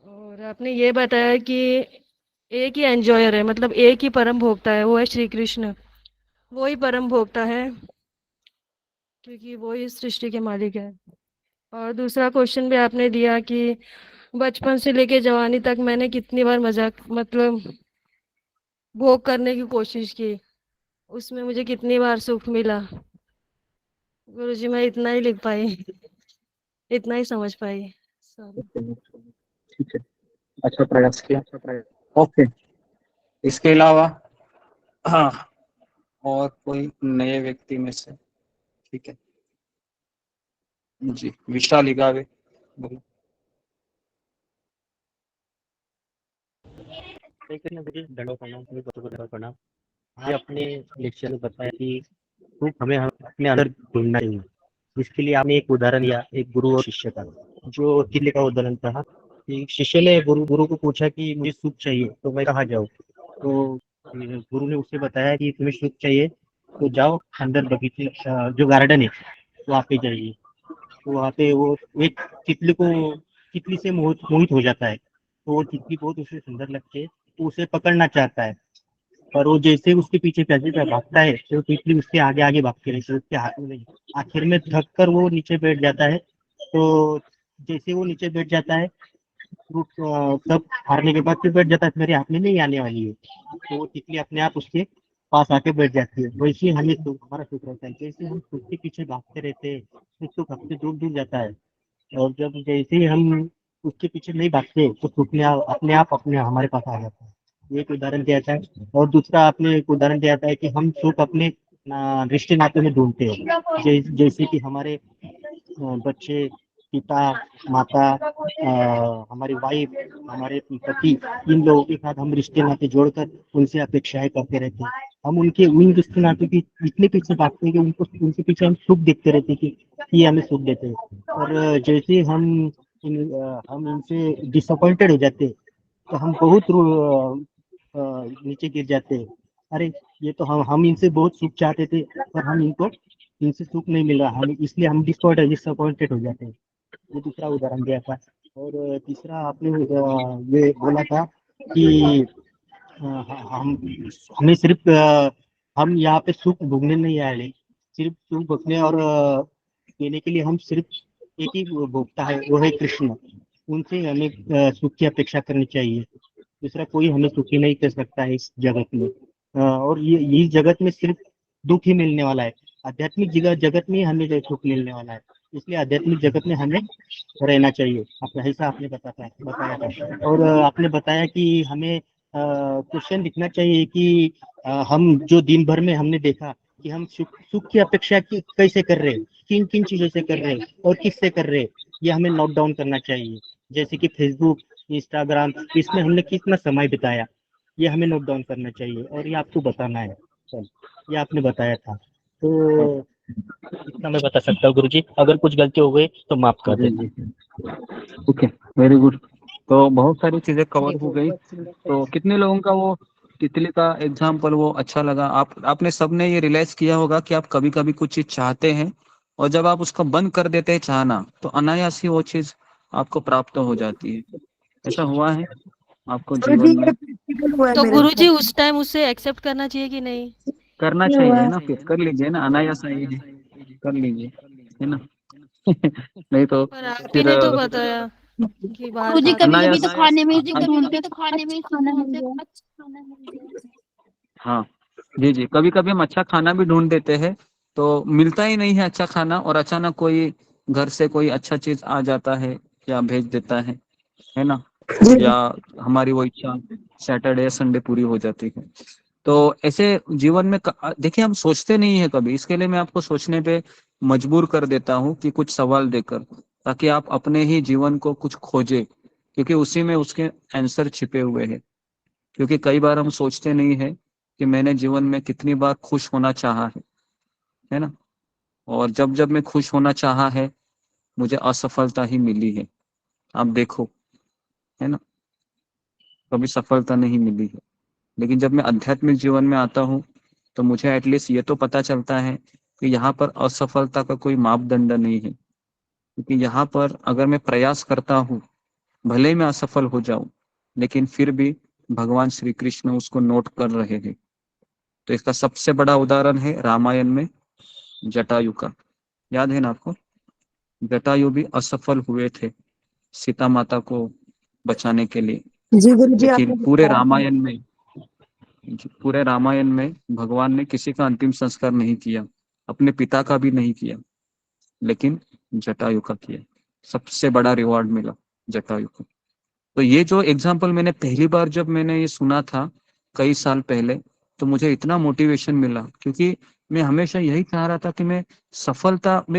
और आपने ये बताया कि एक ही एंजॉयर है, मतलब एक ही परम भोक्ता है, वो है श्री कृष्ण। वो ही परम भोक्ता है क्योंकि वो ही इस सृष्टि के मालिक है। और दूसरा क्वेश्चन भी आपने दिया कि बचपन से लेके जवानी तक मैंने कितनी बार मजाक मतलब भोग करने की कोशिश की, उसमें मुझे कितनी बार सुख मिला। गुरुजी, मैं इतना ही लिख पाई, इतना ही समझ पाई। ठीक है, अच्छा प्रयास किया। ओके, इसके अलावा हाँ और कोई नए व्यक्ति में से, ठीक है जी, विशाल इगावे बोलो। आपने अपने लेक्चर में बताया कि सुख हमें अपने अंदर ढूंढना चाहिए। इसके लिए आपने एक उदाहरण दिया, एक गुरु और शिष्य का, जो किले का उदाहरण था कि शिष्य ने गुरु को पूछा कि मुझे सुख चाहिए तो मैं कहाँ जाऊँ। तो गुरु ने उससे बताया कि तुम्हें सुख चाहिए तो जाओ अंदर बगीचे जो गार्डन है वहाँ पे जाइए। तो वहाँ पे वो एक तितली से मोहित हो जाता है। तो वो तितली बहुत उसे सुंदर लगती है, तो उसे पकड़ना चाहता है। पर वो जैसे उसके पीछे भागता है तो तितली उसके आगे आगे भागती रहती है, उसके हाथ में नहीं। आखिर में थक कर वो नीचे बैठ जाता है। तो जैसे वो नीचे बैठ जाता है तब हारने के बाद फिर बैठ जाता है, मेरे हाथ में नहीं आने वाली है। तो वो तितली अपने आप उसके पास आके बैठ जाती है। वैसे ही हमें हमारा सुख रहता है, जैसे हम सुख के पीछे भागते रहते हैं तो सुख हमसे दूर दूर जाता है। और जब जैसे ही हम उसके पीछे नहीं भागते तो सुख अपने आप अपने हमारे पास आ जाता है। ये एक उदाहरण दिया था। और दूसरा आपने एक उदाहरण दिया था कि हम सुख अपने रिश्ते नाते में ढूंढते हैं। जैसे कि हमारे बच्चे, पिता, माता, हमारी वाइफ, हमारे पति, इन लोगों के साथ हम रिश्ते नाते जोड़कर उनसे अपेक्षाएं करते रहते हैं। हम उन रिश्ते नाते की इतने पीछे भागते हैं कि उनके पीछे हम सुख देखते रहते हैं कि ये हमें सुख देते हैं। और जैसे हम इनसे डिसअपॉइंटेड हो जाते हैं तो हम बहुत नीचे गिर जाते हैं। अरे ये तो हम इनसे बहुत सुख चाहते थे, पर हम इनसे सुख नहीं मिल रहा, हम इसलिए हम डिसअपॉइंटेड हो जाते हैं। ये दूसरा उदाहरण दिया था। और तीसरा आपने ये बोला था कि हम हमें सिर्फ हम यहाँ पे सुख भोगने नहीं आए, सिर्फ सुख भोगने और देने के लिए हम सिर्फ एक ही भोगता है, वो है कृष्ण। उनसे हमें सुख की अपेक्षा करनी चाहिए। दूसरा कोई हमें सुखी नहीं कर सकता है इस जगत में। और ये इस जगत में सिर्फ दुख ही मिलने वाला है। आध्यात्मिक जगत में ही हमें जो सुख मिलने वाला है, इसलिए आध्यात्मिक जगत में हमें रहना चाहिए। ऐसा आपने बताया था। और आपने बताया कि हमें क्वेश्चन लिखना चाहिए कि हम जो दिन भर में हमने देखा कि हम सुख की अपेक्षा कैसे कर रहे हैं, किन किन चीजों से कर रहे हैं और किससे कर रहे हैं, ये हमें नोट डाउन करना चाहिए। जैसे कि फेसबुक, इंस्टाग्राम, इसमें हमने कितना समय बिताया, ये हमें नोट डाउन करना चाहिए और ये आपको बताना है। चल, ये आपने बताया था, तो इतना मैं बता सकता हूँ गुरुजी। अगर कुछ गलती हो गई तो माफ कर देना। Okay, very good. तो बहुत सारी चीजें कवर हो गई। तो कितने लोगों का वो तितली का एग्जाम्पल वो अच्छा लगा? आपने सबने ये रियलाइज किया होगा कि आप कभी कभी कुछ चीज चाहते हैं और जब आप उसका बंद कर देते हैं चाहना, तो अनायास ही वो चीज आपको प्राप्त हो जाती है। ऐसा हुआ है आपको जीवन में? तो गुरुजी उस टाइम उसे एक्सेप्ट करना चाहिए कि नहीं? करना चाहिए ना, फिर कर लीजिए ना, अनायास आई है, कर लीजिए, है ना? नहीं तो पर आप ही फिर ने तो बताया कि बाहर गुरुजी का कभी कभी अनायास। तो खाने में ढूंढते तो अच्छा खाना मिल जाए। हाँ जी जी, कभी कभी हम अच्छा खाना भी ढूंढ देते हैं तो मिलता ही नहीं है अच्छा खाना, और अचानक कोई घर से कोई अच्छा चीज आ जाता है या भेज देता है ना? या हमारी वो इच्छा सैटरडे या संडे पूरी हो जाती है। तो ऐसे जीवन में देखिए, हम सोचते नहीं है कभी, इसके लिए मैं आपको सोचने पे मजबूर कर देता हूँ कि कुछ सवाल देकर, ताकि आप अपने ही जीवन को कुछ खोजे, क्योंकि उसी में उसके आंसर छिपे हुए हैं। क्योंकि कई बार हम सोचते नहीं है कि मैंने जीवन में कितनी बार खुश होना चाहा है ना? और जब जब मैं खुश होना चाहा है, मुझे असफलता ही मिली है। आप देखो, है ना? कभी सफलता नहीं मिली है। लेकिन जब मैं आध्यात्मिक जीवन में आता हूँ, तो मुझे एटलीस्ट ये तो पता चलता है कि यहाँ पर असफलता का कोई मापदंड नहीं है। क्योंकि यहाँ पर अगर मैं प्रयास करता हूँ, भले ही मैं असफल हो जाऊं, लेकिन फिर भी भगवान श्री कृष्ण उसको नोट कर रहे हैं। तो इसका सबसे बड़ा उदाहरण है रामायण में जटायु का। याद है ना आपको? जटायु भी असफल हुए थे सीता माता को बचाने के लिए। जी गुरुजी, लेकिन आपने पूरे रामायण में भगवान ने किसी का अंतिम संस्कार नहीं किया, अपने पिता का भी नहीं किया, लेकिन जटायु का किया। सबसे बड़ा रिवॉर्ड मिला जटायु को। तो ये जो एग्जाम्पल मैंने पहली बार जब मैंने ये सुना था कई साल पहले, तो मुझे इतना मोटिवेशन मिला, क्योंकि मैं हमेशा यही चाह रहा था कि मैं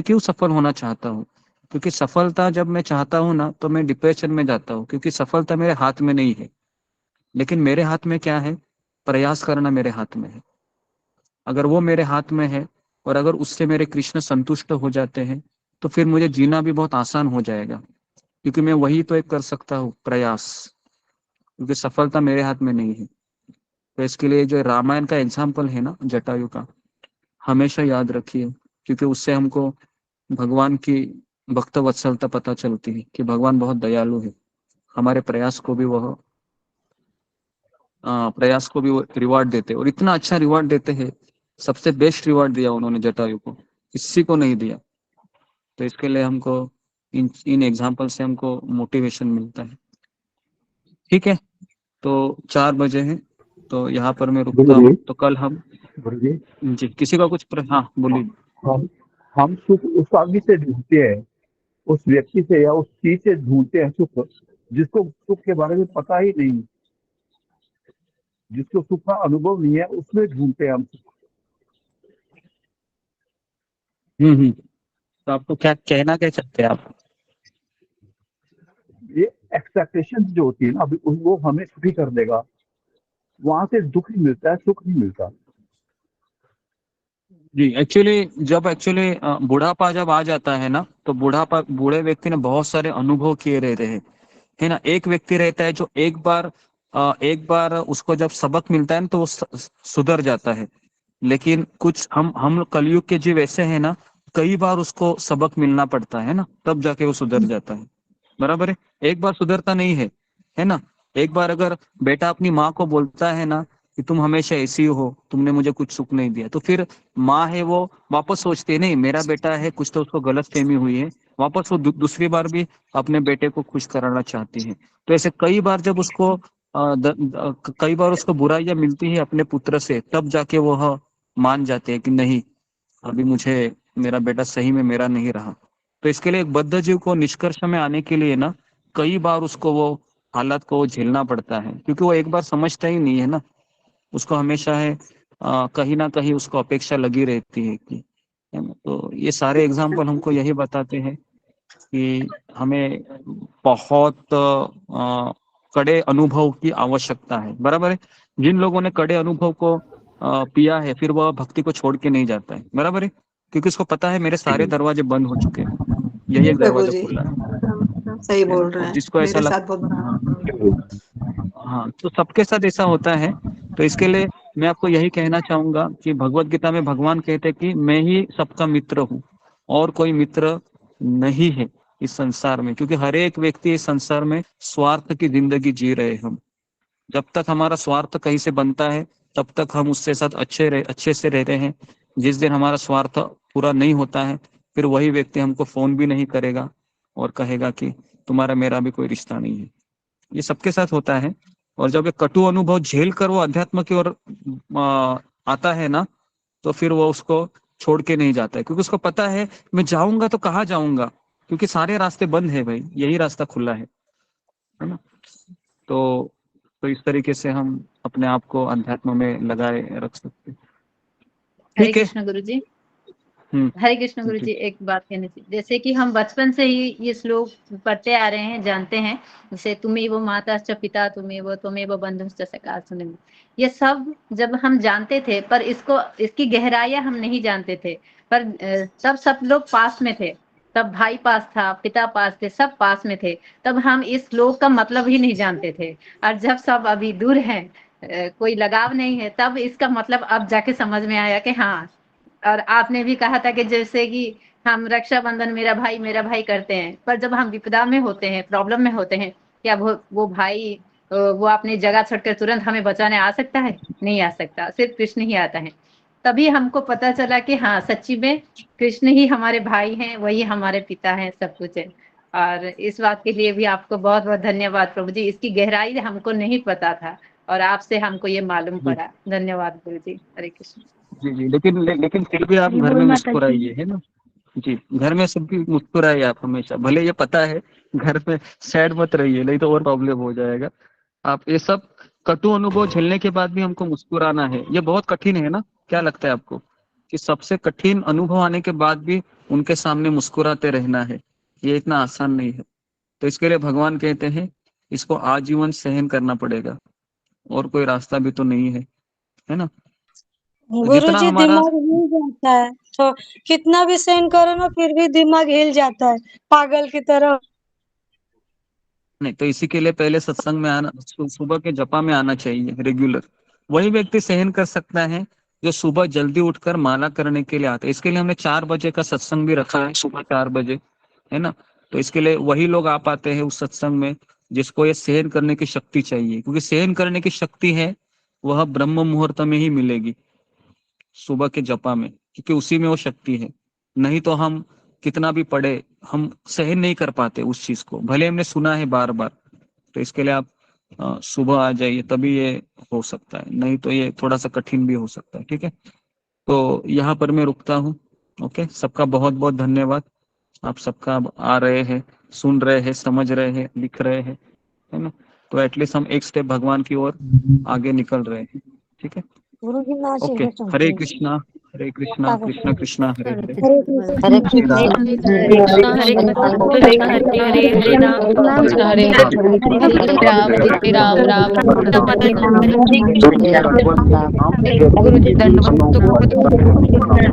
क्यों सफल होना चाहता हूँ? क्योंकि सफलता जब मैं चाहता हूँ ना, तो मैं डिप्रेशन में जाता हूँ, क्योंकि सफलता मेरे हाथ में नहीं है। लेकिन मेरे हाथ में क्या है? प्रयास करना मेरे हाथ में है। अगर वो मेरे हाथ में है और अगर उससे मेरे कृष्ण संतुष्ट हो जाते हैं, तो फिर मुझे जीना भी बहुत आसान हो जाएगा। क्योंकि मैं वही तो एक कर सकता हूँ, प्रयास। क्योंकि सफलता मेरे हाथ में नहीं है। तो इसके लिए जो रामायण का एग्जाम्पल है ना जटायु का, हमेशा याद रखिए, क्योंकि उससे हमको भगवान की भक्त वत्सलता पता चलती है कि भगवान बहुत दयालु है। हमारे प्रयास को भी वो रिवार्ड देते हैं, और इतना अच्छा रिवार्ड देते हैं। सबसे बेस्ट रिवार्ड दिया उन्होंने जटायु को, किसी को नहीं दिया। तो इसके लिए हमको इन एग्जाम्पल से हमको मोटिवेशन मिलता है। ठीक है, तो 4 बजे हैं, तो यहाँ पर मैं रुकता हूँ। तो कल हम जी, किसी का कुछ हाँ बोलिए। हम सुख उस आदमी से ढूंढते हैं, उस व्यक्ति से या उस चीज से ढूंढते हैं सुख, जिसको सुख के बारे में पता ही नहीं, जिसको सुख का अनुभव नहीं है, उसमें ढूंढते हैं हम सुख। तो आपको क्या कहना क्या चाहते हैं आप? ये एक्सपेक्टेशन जो होती है ना, अभी वो हमें सुखी कर देगा, वहां से दुख ही मिलता है, सुख नहीं मिलता। जी, एक्चुअली बुढ़ापा जब आ जाता है ना, तो बूढ़े व्यक्ति ने बहुत सारे अनुभव किए रहते हैं, है ना? एक व्यक्ति रहता है जो एक बार एक बार उसको जब सबक मिलता है ना तो वो सुधर जाता है। लेकिन कुछ हम कलयुग के जीव ऐसे हैं ना, कई बार उसको सबक मिलना पड़ता है ना, तब जाके वो सुधर जाता है। बराबर है, एक बार सुधरता नहीं है ना। एक बार अगर बेटा अपनी माँ को बोलता है ना कि तुम हमेशा ऐसी हो, तुमने मुझे कुछ सुख नहीं दिया, तो फिर माँ है वो वापस सोचती है नहीं मेरा बेटा है, कुछ तो उसको गलत फहमी हुई है, वापस वो दूसरी बार भी अपने बेटे को खुश कराना चाहती है। तो ऐसे कई बार जब उसको कई बार उसको बुराइयां मिलती है अपने पुत्र से, तब जाके वो मान जाते हैं कि नहीं, अभी मुझे मेरा बेटा सही में मेरा नहीं रहा। तो इसके लिए एक बद्ध जीव को निष्कर्ष में आने के लिए ना कई बार उसको वो हालात को झेलना पड़ता है, क्योंकि वो एक बार समझता ही नहीं है ना, उसको हमेशा है कहीं ना कहीं उसको अपेक्षा लगी रहती है कि, है ना। तो ये सारे एग्जाम्पल हमको यही बताते हैं कि हमें बहुत कड़े अनुभव की आवश्यकता है। बराबर है, जिन लोगों ने कड़े अनुभव को पिया है फिर वह भक्ति को छोड़ के नहीं जाता है। बराबर है, क्योंकि उसको पता है मेरे सारे दरवाजे बंद हो चुके हैं, यही जी एक प्रभु दरवाजा जी, खुला सही है ना। बोल रहे और हैं, जिसको ऐसा मेरे साथ बहुत हाँ, तो सबके साथ ऐसा होता है। तो इसके लिए मैं आपको यही कहना चाहूंगा कि भगवत गीता में भगवान कहते हैं कि मैं ही सबका मित्र हूँ, और कोई मित्र नहीं है इस संसार में, क्योंकि हर एक व्यक्ति इस संसार में स्वार्थ की जिंदगी जी रहे हैं हम। जब तक हमारा स्वार्थ कहीं से बनता है तब तक हम उसके साथ अच्छे से रहते हैं। जिस दिन हमारा स्वार्थ पूरा नहीं होता है फिर वही व्यक्ति हमको फोन भी नहीं करेगा और कहेगा कि तुम्हारा मेरा भी कोई रिश्ता नहीं है। ये सबके साथ होता है। और जब ये कटु अनुभव झेल कर वो अध्यात्म की ओर आता है ना, तो फिर वो उसको छोड़ के नहीं जाता है, क्योंकि उसको पता है मैं जाऊंगा तो कहाँ जाऊंगा, क्योंकि सारे रास्ते बंद है भाई, यही रास्ता खुला है ना। तो इस तरीके से हम अपने आप को अध्यात्म में लगाए रख सकते हैं। हरे ठीक है। कृष्ण गुरु जी। हरे कृष्ण गुरु जी, एक बात कहनी थी, जैसे कि हम बचपन से ही ये श्लोक पढ़ते आ रहे हैं, जानते हैं, जैसे तुम्हें वो माता च पिता तुम्हें वो बंधु सखा सुने, ये सब जब हम जानते थे, पर इसकी गहराइयां हम नहीं जानते थे। पर तब सब लोग पास में थे, तब भाई पास था, पिता पास थे, सब पास में थे, तब हम इस श्लोक का मतलब ही नहीं जानते थे। और जब सब अभी दूर हैं, कोई लगाव नहीं है, तब इसका मतलब अब जाके समझ में आया कि हाँ। और आपने भी कहा था कि जैसे कि हम रक्षाबंधन मेरा भाई करते हैं, पर जब हम विपदा में होते हैं, प्रॉब्लम में होते हैं, क्या वो भाई वो अपनी जगह छोड़कर तुरंत हमें बचाने आ सकता है? नहीं आ सकता, सिर्फ कृष्ण ही आता है। तभी हमको पता चला कि हाँ, सच्ची में कृष्ण ही हमारे भाई हैं, वही हमारे पिता हैं, सब कुछ है। और इस बात के लिए भी आपको बहुत बहुत धन्यवाद प्रभु जी, इसकी गहराई हमको नहीं पता था और आपसे हमको ये मालूम पड़ा। धन्यवाद गुरु जी। हरे कृष्ण जी, लेकिन फिर भी आप घर में मुस्कुराइए, है ना जी। घर में सब भी मुस्कुराइए आप हमेशा, भले ये पता है घर में सैड मत रहिए, नहीं तो और प्रॉब्लम हो जाएगा। आप ये सब कटु अनुभव झेलने के बाद भी हमको मुस्कुराना है, ये बहुत कठिन है ना। क्या लगता है आपको कि सबसे कठिन अनुभव आने के बाद भी उनके सामने मुस्कुराते रहना है, ये इतना आसान नहीं है। तो इसके लिए भगवान कहते हैं इसको आजीवन सहन करना पड़ेगा, और कोई रास्ता भी तो नहीं है ना। गुरु जितना जी, हमारा दिमाग हिल जाता है, तो कितना भी सहन करो ना फिर भी दिमाग हिल जाता है पागल की तरह। नहीं, तो इसी के लिए पहले सत्संग में आना, सुबह के जपा में आना चाहिए रेगुलर। वही व्यक्ति सहन कर सकता है जो सुबह जल्दी उठकर माला करने के लिए आता है। इसके लिए हमने 4 बजे का सत्संग भी रखा है, सुबह 4 बजे, है ना। तो इसके लिए वही लोग आ पाते हैं उस सत्संग में जिसको ये सहन करने की शक्ति चाहिए, क्योंकि सहन करने की शक्ति है वह ब्रह्म मुहूर्त में ही मिलेगी, सुबह के जपा में, क्योंकि उसी में वो शक्ति है। नहीं तो हम कितना भी पढ़े, हम सहन नहीं कर पाते उस चीज को, भले हमने सुना है बार बार। तो इसके लिए आप सुबह आ जाइए, तभी ये हो सकता है, नहीं तो ये थोड़ा सा कठिन भी हो सकता है। ठीक है, तो यहाँ पर मैं रुकता हूँ। ओके, सबका बहुत बहुत धन्यवाद। आप सबका आ रहे हैं, सुन रहे हैं, समझ रहे हैं, लिख रहे हैं, है ना। तो एटलीस्ट हम एक स्टेप भगवान की ओर आगे निकल रहे हैं। ठीक है, गुरु जी नाच ओके। हरे कृष्णा हरे कृष्णा कृष्ण कृष्ण हरे हरे हरे कृष्णा हरे कृष्ण हरे हरे हरे राम हरे राम राम गुरु जी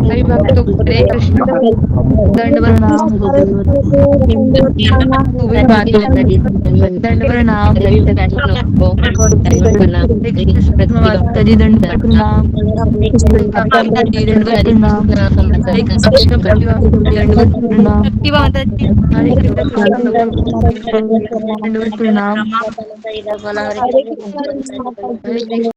हरि भक्तों को हरे कृष्ण दंडवत तू भी बात दंड प्रणाम माता जी दंड प्रणाम दंडवत प्रणाम हरे कृष्ण दंडवत प्रणाम हरे कृष्ण दंडवत प्रणाम हरे कृष्णा। हरे कृष्ण